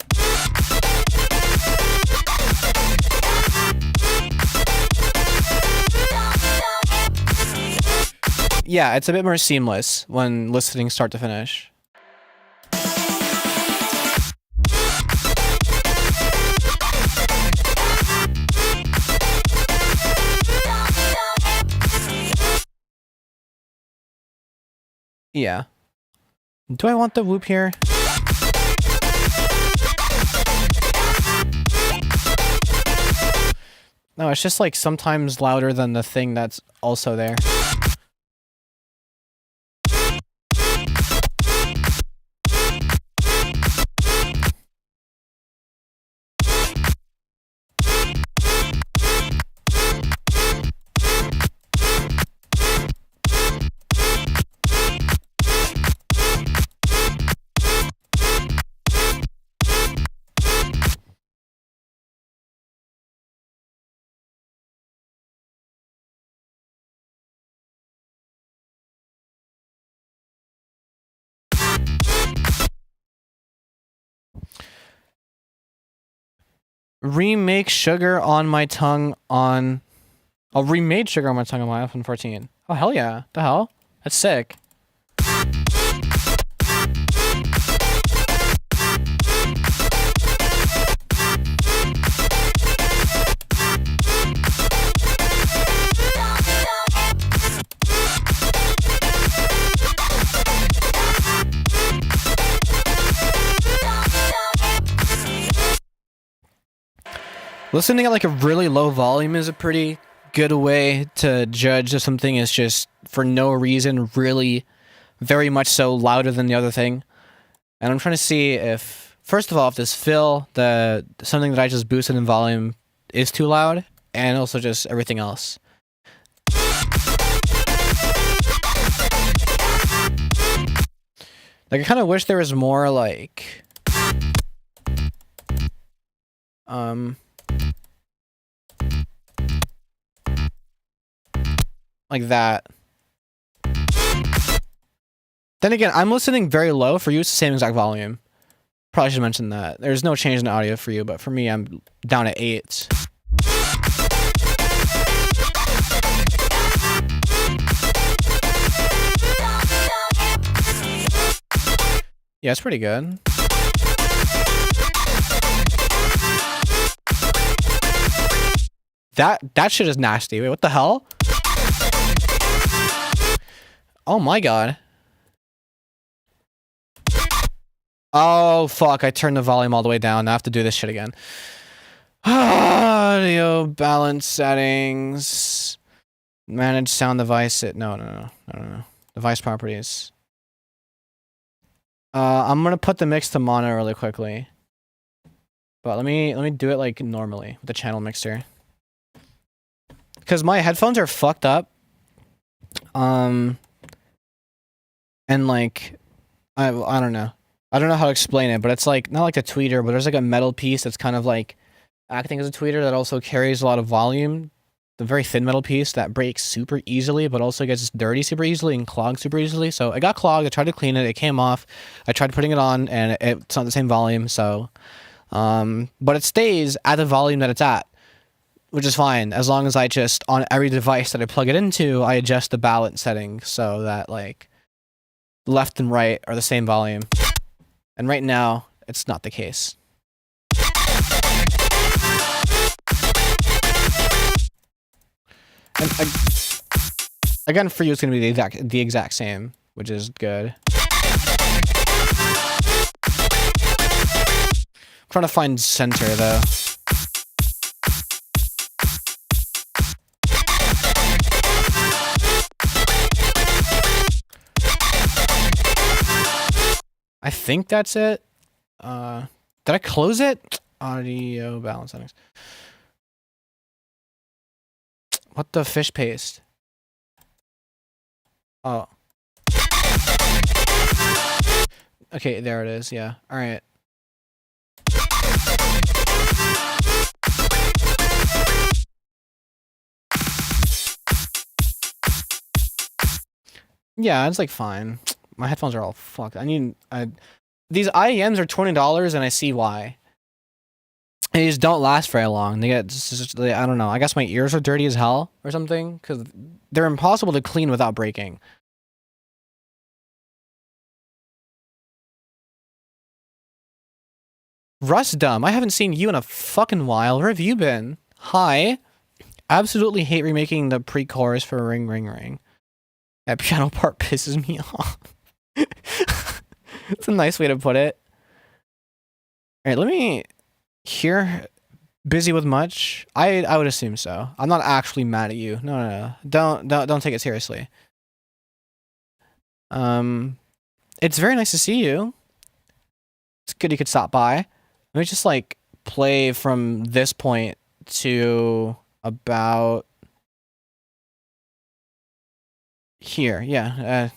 Yeah, it's a bit more seamless when listening start to finish. Yeah. Do I want the whoop here? No, it's just like sometimes louder than the thing that's also there. Remake Sugar on My Tongue on... Oh, remade Sugar on My Tongue on my iPhone 14. Oh, hell yeah. The hell? That's sick. Listening at like a really low volume is a pretty good way to judge if something is just for no reason really very much so louder than the other thing. And I'm trying to see if, first of all, if this fill, something that I just boosted in volume is too loud, and also just everything else. Like, I kind of wish there was more, like... Like that. Then again, I'm listening very low. For you, it's the same exact volume. Probably should mention that. There's no change in audio for you, but for me, I'm down at 8. Yeah, it's pretty good. That shit is nasty. Wait, what the hell? Oh my god. Oh fuck, I turned the volume all the way down. Now I have to do this shit again. Audio balance settings. Manage sound device. No. Device properties. I'm gonna put the mix to mono really quickly. But let me do it like normally with the channel mixer. Because my headphones are fucked up. And like, I don't know. I don't know how to explain it, but it's like, not like a tweeter, but there's like a metal piece that's kind of like acting as a tweeter that also carries a lot of volume. The very thin metal piece that breaks super easily, but also gets dirty super easily and clogged super easily. So it got clogged. I tried to clean it. It came off. I tried putting it on, and it's not the same volume. So, but it stays at the volume that it's at, which is fine as long as I just on every device that I plug it into, I adjust the balance setting so that like left and right are the same volume. And right now, it's not the case. And again, for you, it's going to be the exact same, which is good. I'm trying to find center, though. I think that's it. Did I close it? Audio balance settings. What the fish paste? Oh. Okay, there it is. Yeah. All right. Yeah, it's like fine. My headphones are all fucked. These IEMs are $20, and I see why. They just don't last very long. They get, I don't know. I guess my ears are dirty as hell or something, because they're impossible to clean without breaking. Rusdum, I haven't seen you in a fucking while. Where have you been? Hi. Absolutely hate remaking the pre-chorus for Ring Ring Ring. That piano part pisses me off. It's a nice way to put it. All right, let me hear busy with much. I would assume so. I'm not actually mad at you. No. Don't take it seriously. It's very nice to see you. It's good you could stop by. Let me just like play from this point to about here. Yeah.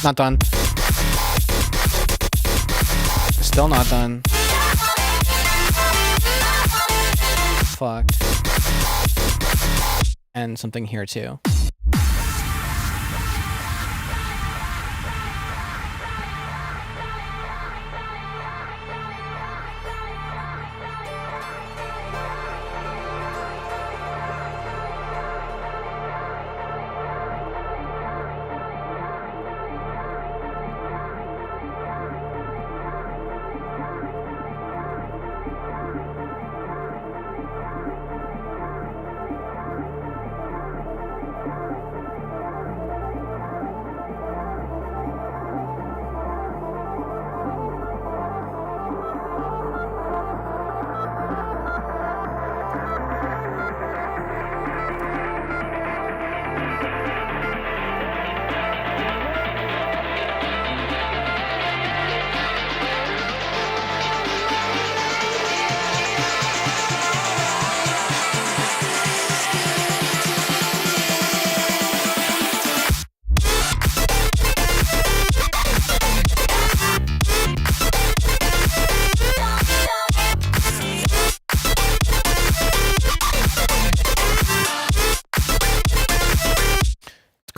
Not done. Still not done. Fuck. And something here too.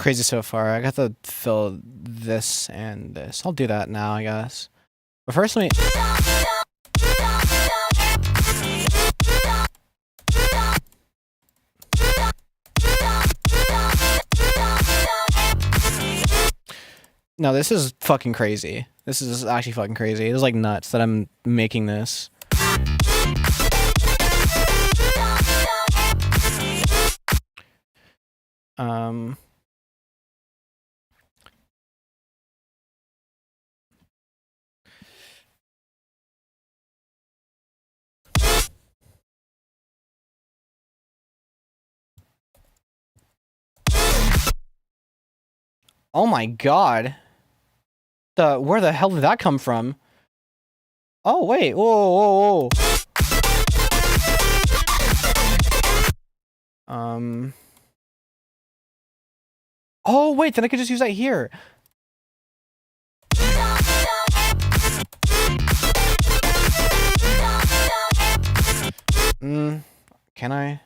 crazy so far. I got to fill this and this. I'll do that now, I guess. But first, let me. No, this is fucking crazy. This is actually fucking crazy. It is like nuts that I'm making this. Oh my god. Where the hell did that come from? Oh wait, whoa. Oh wait, then I could just use that here. Can I?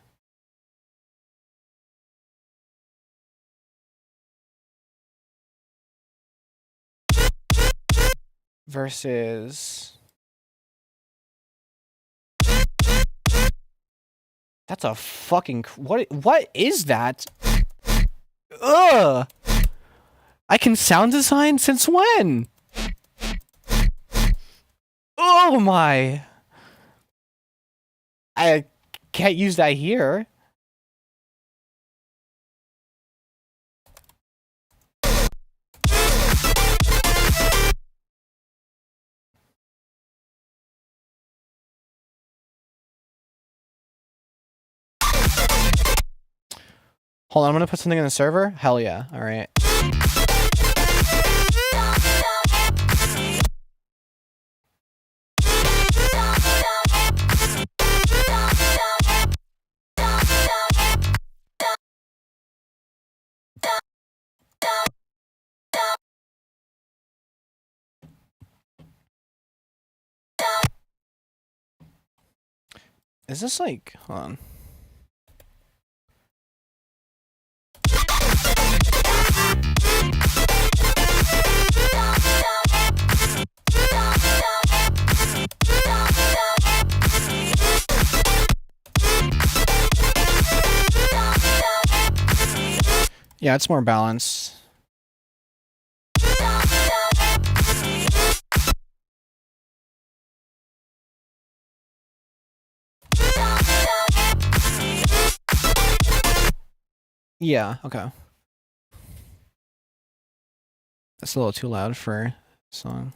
Versus... That's a fucking... What is that? Ugh! I can sound design? Since when? Oh my... I can't use that here. Hold on, I'm gonna put something in the server? Hell yeah, alright. Is this like... Hold on. Yeah, it's more balanced. Yeah, okay. That's a little too loud for a song.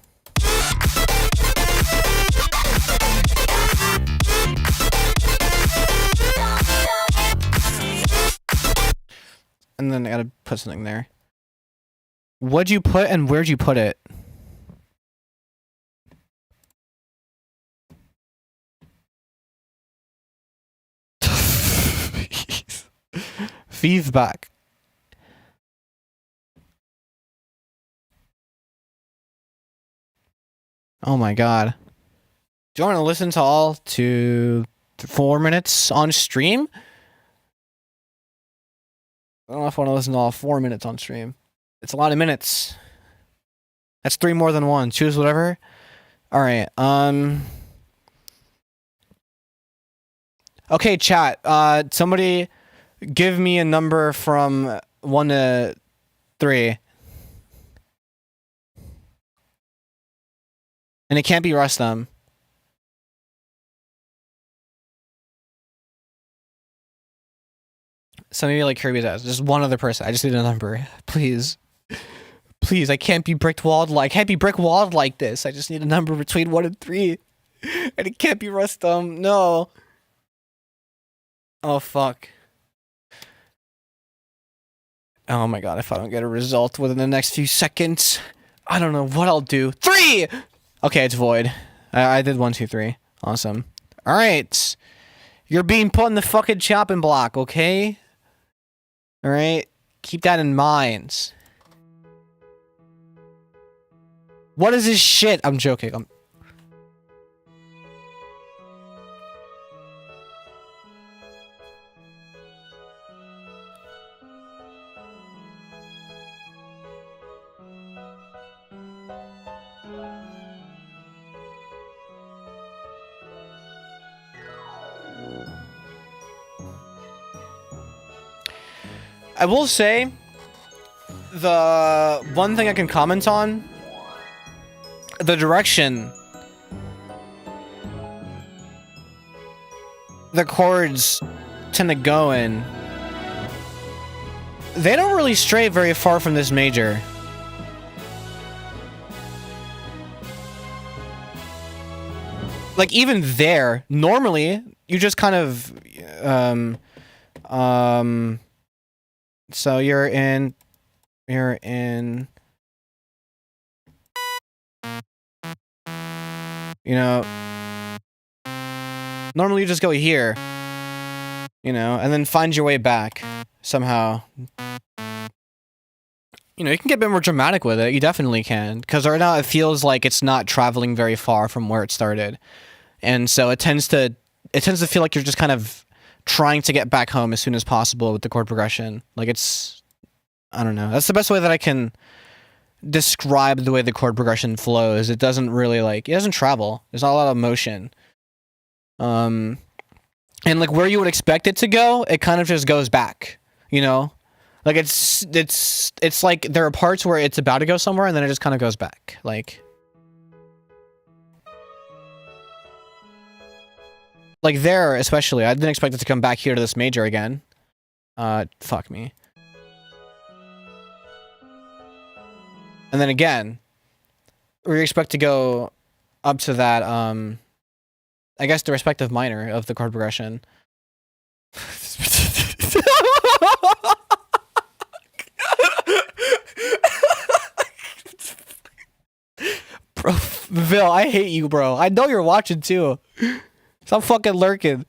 And then I gotta put something there. What'd you put and where'd you put it? Feedback. Oh my god. Do you want to listen to all 4 minutes on stream? I don't know if I want to listen to all 4 minutes on stream. It's a lot of minutes. That's 3 more than 1. Choose whatever. Alright, okay, chat. Somebody give me a number from 1 to 3. And it can't be Rustam. Somebody like Kirby's ass. Just one other person. I just need a number. Please. Please, I can't be brick walled like this. I just need a number between 1 and 3. And it can't be Rustam. No. Oh, fuck. Oh my god, if I don't get a result within the next few seconds, I don't know what I'll do. 3! Okay, it's void. I did 1, 2, 3. Awesome. Alright. You're being put in the fucking chopping block, okay? Alright? Keep that in mind. What is this shit? I'm joking. I will say, the one thing I can comment on, the direction the chords tend to go in, they don't really stray very far from this major. Like, even there, normally, you just kind of, so you're in, you know, normally you just go here, you know, and then find your way back somehow. You know, you can get a bit more dramatic with it. You definitely can. Because right now it feels like it's not traveling very far from where it started. And so it tends to feel like you're just kind of trying to get back home as soon as possible with the chord progression. Like, it's, I don't know. That's the best way that I can describe the way the chord progression flows. It doesn't really, like, it doesn't travel. There's not a lot of motion. And like where you would expect it to go, it kind of just goes back, you know? Like, it's like there are parts where it's about to go somewhere and then it just kind of goes back. Like there, especially, I didn't expect it to come back here to this major again. Fuck me. And then again, we expect to go up to that, I guess the respective minor of the chord progression. Bro, Vil, I hate you, bro. I know you're watching too. Stop fucking lurking.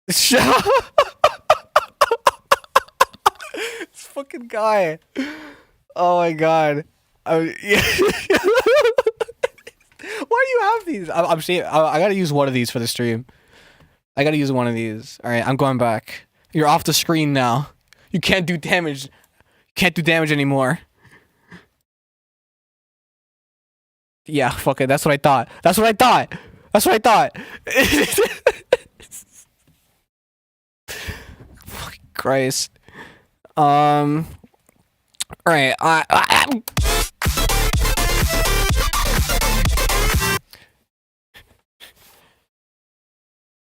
Shut up. This fucking guy. Oh my god. Yeah. Why do you have these? I'm saying I gotta use one of these for the stream. I gotta use one of these. All right, I'm going back. You're off the screen now. You can't do damage. You can't do damage anymore. Yeah, fuck it. That's what I thought. That's what I thought. That's what I thought. Fucking Christ. All right.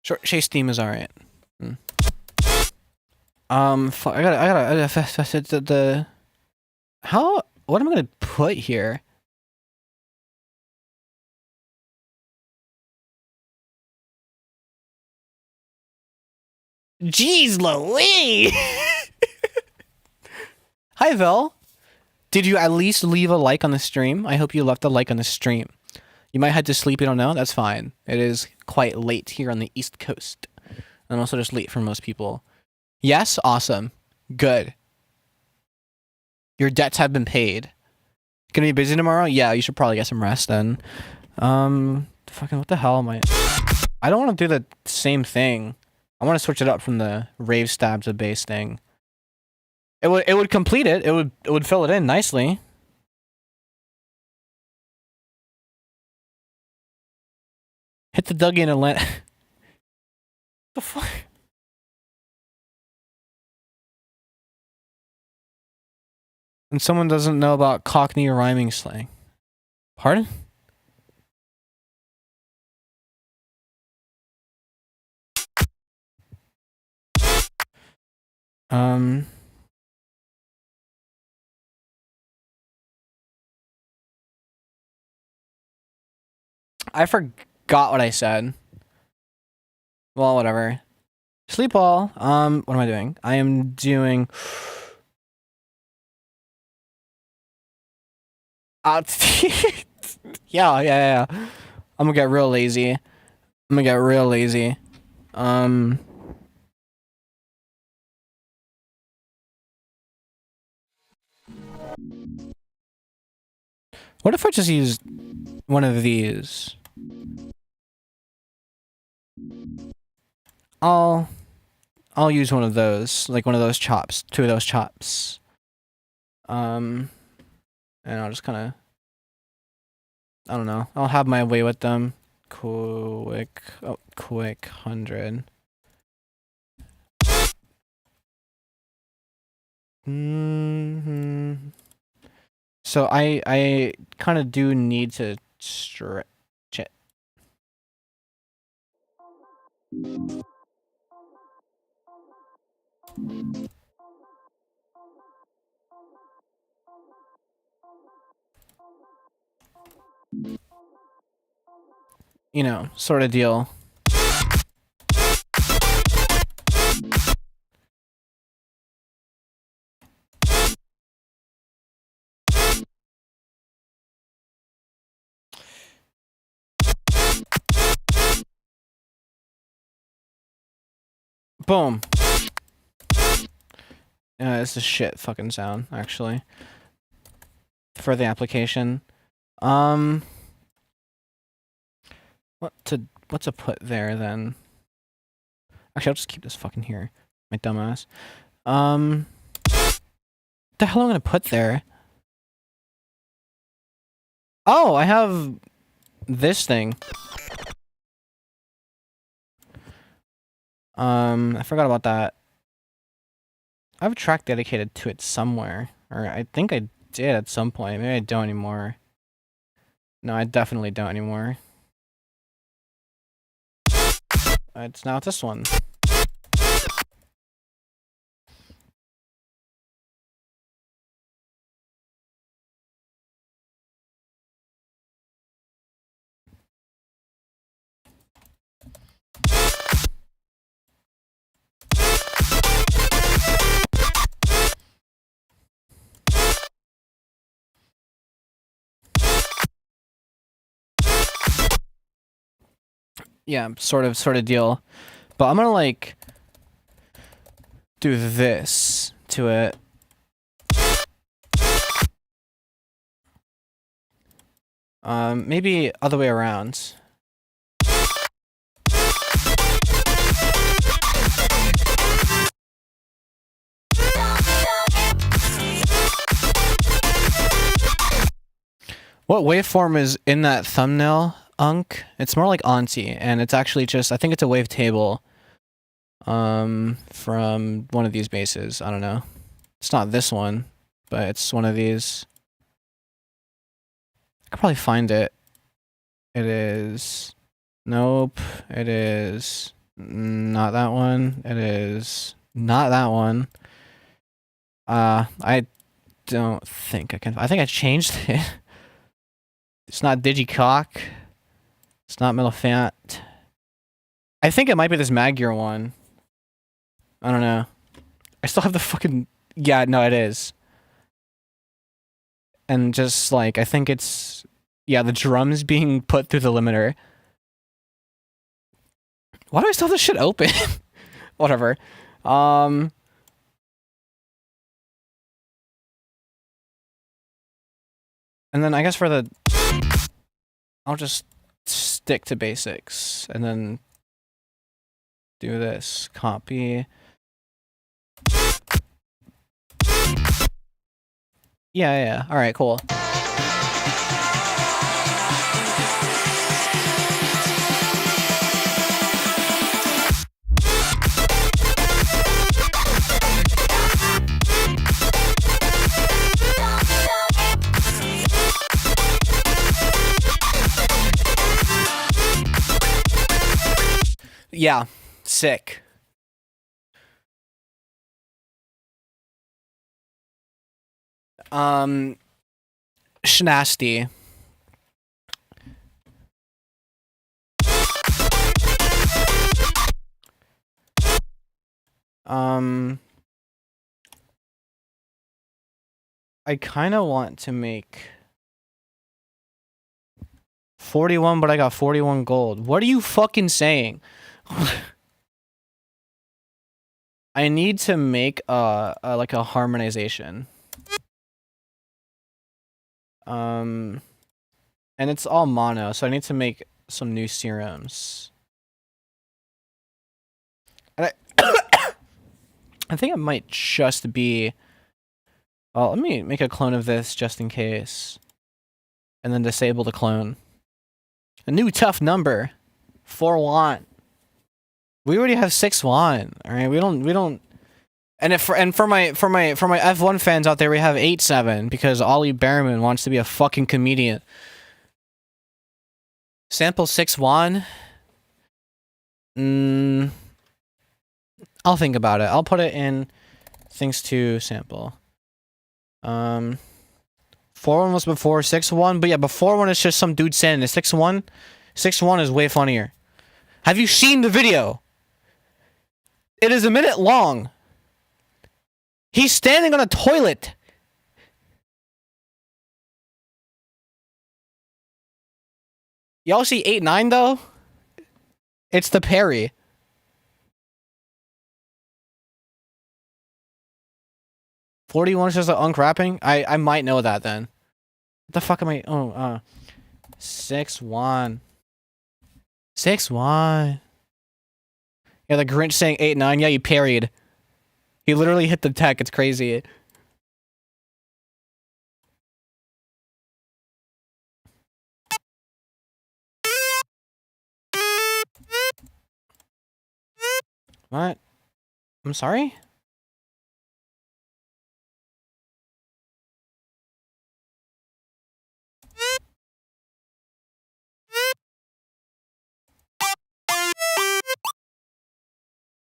Short chase theme is alright. Fuck, I gotta the how, what am I gonna put here? Jeez Louise! Hi Vel. Did you at least leave a like on the stream? I hope you left a like on the stream. You might head to sleep, you don't know? That's fine. It is quite late here on the East Coast. And also just late for most people. Yes? Awesome. Good. Your debts have been paid. Gonna be busy tomorrow? Yeah, you should probably get some rest then. Fucking what the hell am I... I don't want to do the same thing. I want to switch it up from the rave stab to bass thing. It would complete it. It would fill it in nicely. Hit the Dougie and Atlanta. The fuck? And someone doesn't know about Cockney rhyming slang. Pardon? I forgot what I said. Well, whatever. Sleep all. What am I doing? I am doing... yeah. I'm gonna get real lazy. What if I just use one of these? I'll use one of those, like one of those chops, 2 of those chops. And I'll just kind of, I don't know. I'll have my way with them. Quick 100. So I kind of do need to stretch it. You know, sort of deal. Boom. This is shit fucking sound, actually. For the application. What to put there then? Actually, I'll just keep this fucking here. My dumbass. What the hell am I gonna put there? Oh, I have this thing. I forgot about that. I have a track dedicated to it somewhere. Or I think I did at some point. Maybe I don't anymore. No, I definitely don't anymore. It's now this one. Yeah, sort of deal. But I'm gonna like do this to it. Maybe other way around. What waveform is in that thumbnail, Unk? It's more like Auntie, and it's actually just, I think it's a wavetable from one of these bases. I don't know. It's not this one, but it's one of these. I could probably find it. It is... Nope. It is not that one. It is not that one. I don't think I can... I think I changed it. It's not Digicock. It's not Millifant. I think it might be this Magyar one. I don't know. I still have the fucking... Yeah, no, it is. And just, like, I think it's... Yeah, the drums being put through the limiter. Why do I still have this shit open? Whatever. And then I guess for the... I'll just stick to basics. And then... do this. Copy. Yeah. Alright, cool. Yeah, sick. Schnasty. I kind of want to make 41, but I got 41 gold. What are you fucking saying? I need to make like a harmonization. And it's all mono, so I need to make some new serums. I think it might just be... Well, let me make a clone of this just in case. And then disable the clone. A new tough number. 4-1. We already have 6-1. Alright, we don't... And for my F1 fans out there, we have 8-7 because Ollie Behrman wants to be a fucking comedian. Sample 6-1. I'll think about it. I'll put it in things to sample. 4-1 was before 6-1, but yeah, before 1 is just some dude saying it. 6-1 is way funnier. Have you seen the video? It is a minute long. He's standing on a toilet. Y'all see 8-9 though? It's the parry. $41 is just an uncrapping? I might know that then. What the fuck am I? Oh, 6-1. 6-1. Yeah, the Grinch saying 8-9. Yeah, he parried. He literally hit the tech. It's crazy. What? I'm sorry?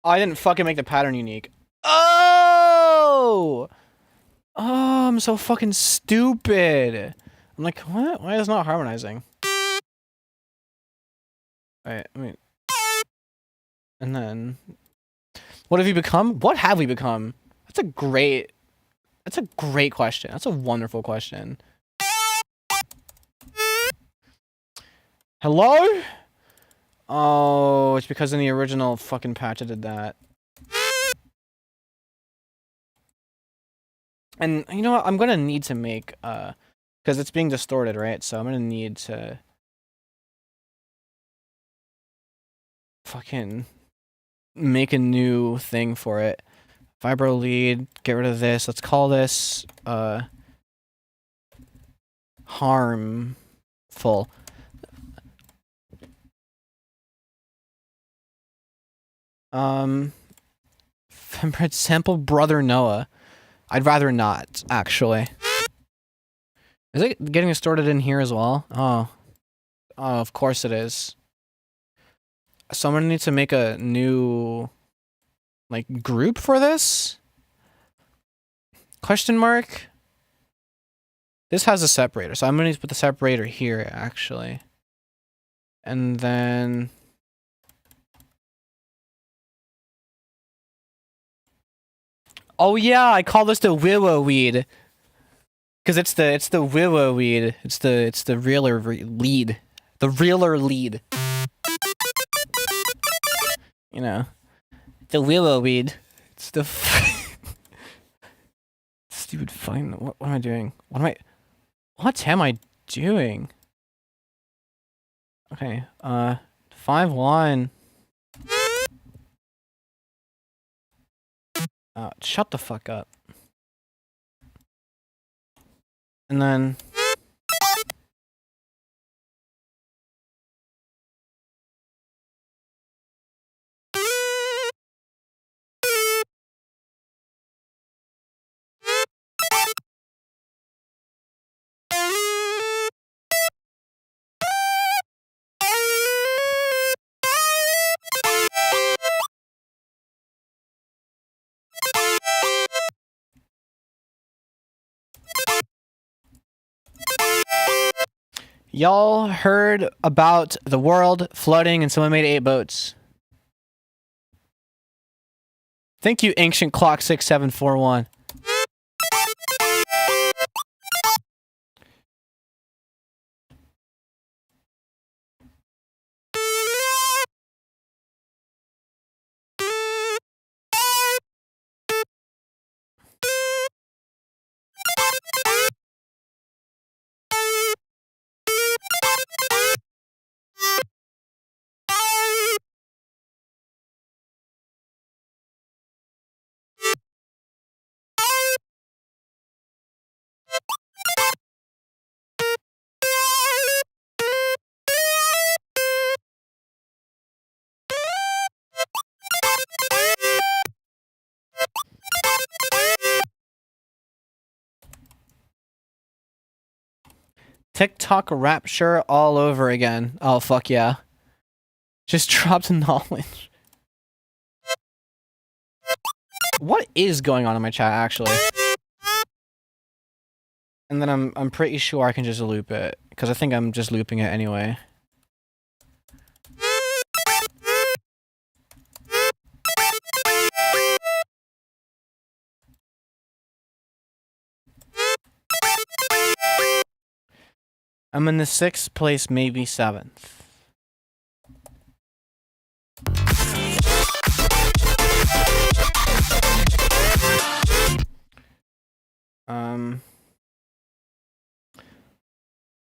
Oh, I didn't fucking make the pattern unique. Oh! Oh, I'm so fucking stupid. I'm like, what? Why is it not harmonizing? Alright, I mean... And then... What have you become? What have we become? That's a great question. That's a wonderful question. Hello? Oh, it's because in the original fucking patch I did that. And you know what? I'm gonna need to make, because it's being distorted, right? So I'm gonna need to fucking make a new thing for it. Vibro lead, get rid of this. Let's call this, harmful. Fembread sample brother Noah. I'd rather not, actually. Is it getting distorted in here as well? Oh. Oh, of course it is. So I'm gonna need to make a new, like, group for this? Question mark? This has a separator, so I'm gonna need to put the separator here, actually. And then... Oh yeah, I call this the willow weed. Cause it's the willow weed. It's the realer lead. The realer lead. You know. The willow weed. It's the stupid fine. What am I doing? What am I doing? Okay, 5-1. Shut the fuck up. And then... Y'all heard about the world flooding and someone made 8 boats. Thank you, Ancient Clock 6741. TikTok rapture all over again. Oh, fuck yeah. Just dropped knowledge. What is going on in my chat, actually? And then I'm pretty sure I can just loop it, because I think I'm just looping it anyway. I'm in the 6th place, maybe 7th.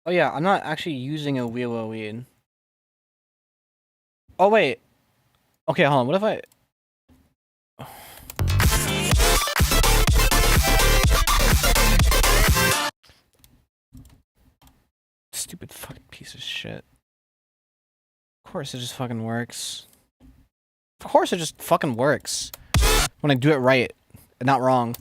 Oh yeah, I'm not actually using a wheel weed. Oh wait. Okay, hold on. What if I... Stupid fucking piece of shit. Of course it just fucking works. Of course it just fucking works. When I do it right, and not wrong.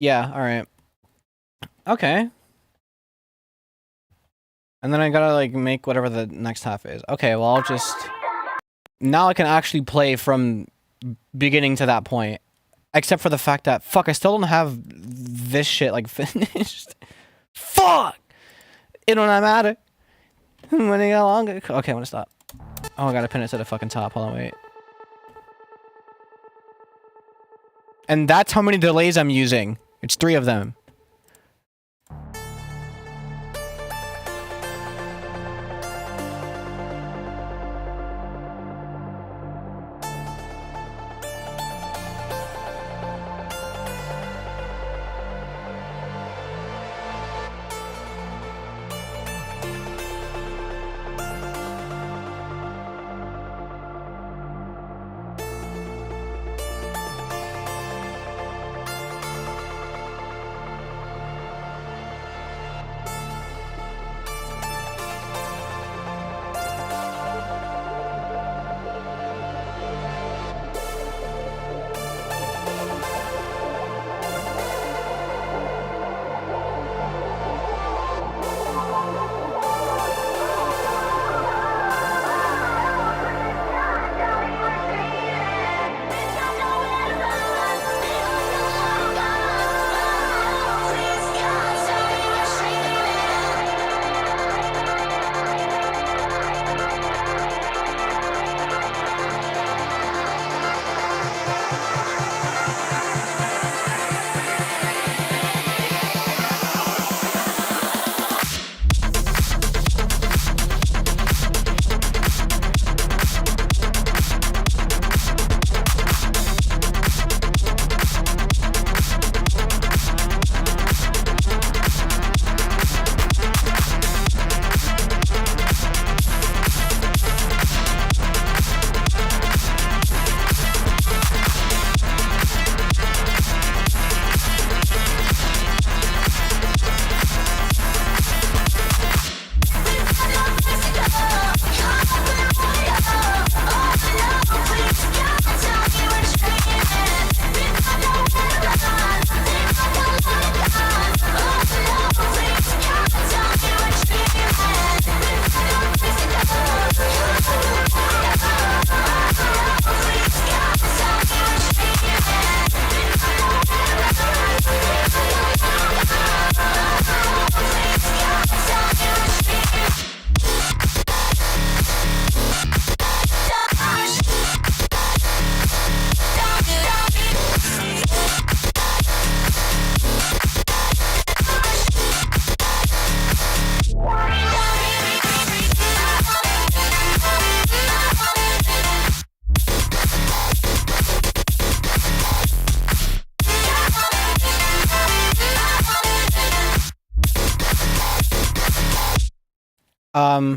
Yeah, alright. Okay. And then I gotta, like, make whatever the next half is. Okay, well, I'll just... Now I can actually play from beginning to that point. Except for the fact that, fuck, I still don't have this shit, like, finished. Fuck! It don't matter. When it got longer... Okay, I'm gonna stop. Oh, I gotta pin it to the fucking top. Hold on, wait. And that's how many delays I'm using. It's 3 of them. Um...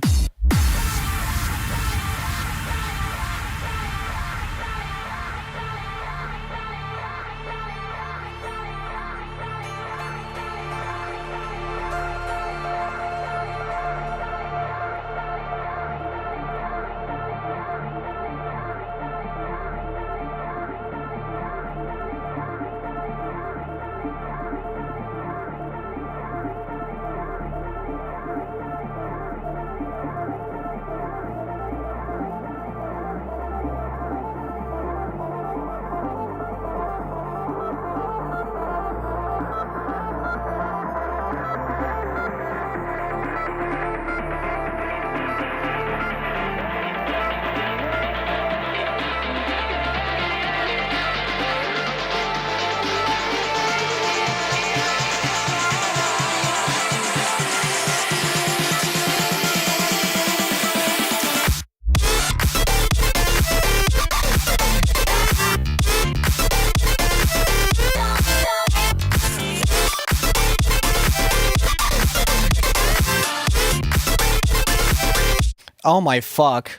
Oh my fuck.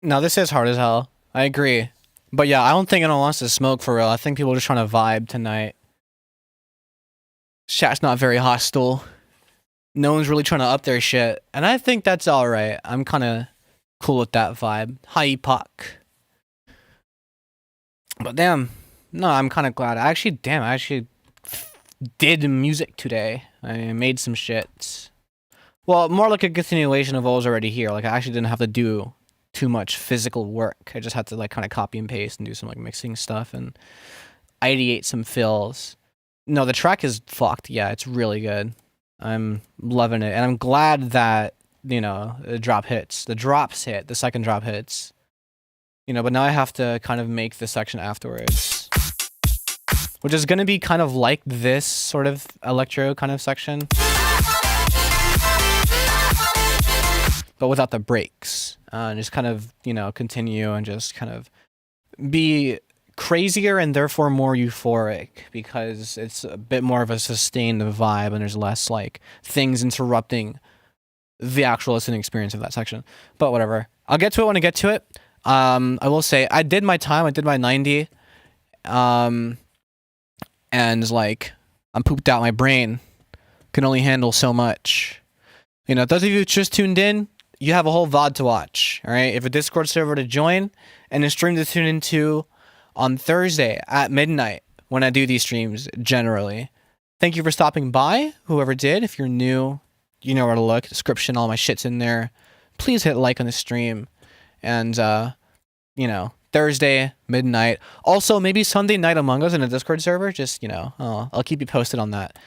No, this is hard as hell. I agree. But yeah, I don't think anyone wants to smoke for real. I think people are just trying to vibe tonight. Chat's not very hostile. No one's really trying to up their shit. And I think that's alright. I'm kind of cool with that vibe. Hi, Puck. But damn. No, I'm kind of glad. I actually did music today. I made some shit. Well, more like a continuation of what was already here. Like, I actually didn't have to do too much physical work. I just had to, like, kind of copy and paste and do some, like, mixing stuff and ideate some fills. No, the track is fucked. Yeah, it's really good. I'm loving it. And I'm glad that, you know, the drops hit. The second drop hits. You know, but now I have to kind of make the section afterwards. Which is going to be kind of like this sort of electro kind of section. But without the breaks. And just kind of, you know, continue and just kind of be crazier and therefore more euphoric because it's a bit more of a sustained vibe and there's less like things interrupting the actual listening experience of that section. But whatever. I'll get to it when I get to it. I will say I did my time. I did my 90. And like I'm pooped out. My brain can only handle so much. You know, those of you who just tuned in, you have a whole VOD to watch. All right. If a Discord server to join and a stream to tune into on Thursday at midnight when I do these streams generally. Thank you for stopping by, whoever did. If you're new, you know where to look. Description, all my shit's in there. Please hit like on the stream. And, you know, Thursday, midnight. Also, maybe Sunday night Among Us in a Discord server. Just, you know, I'll keep you posted on that.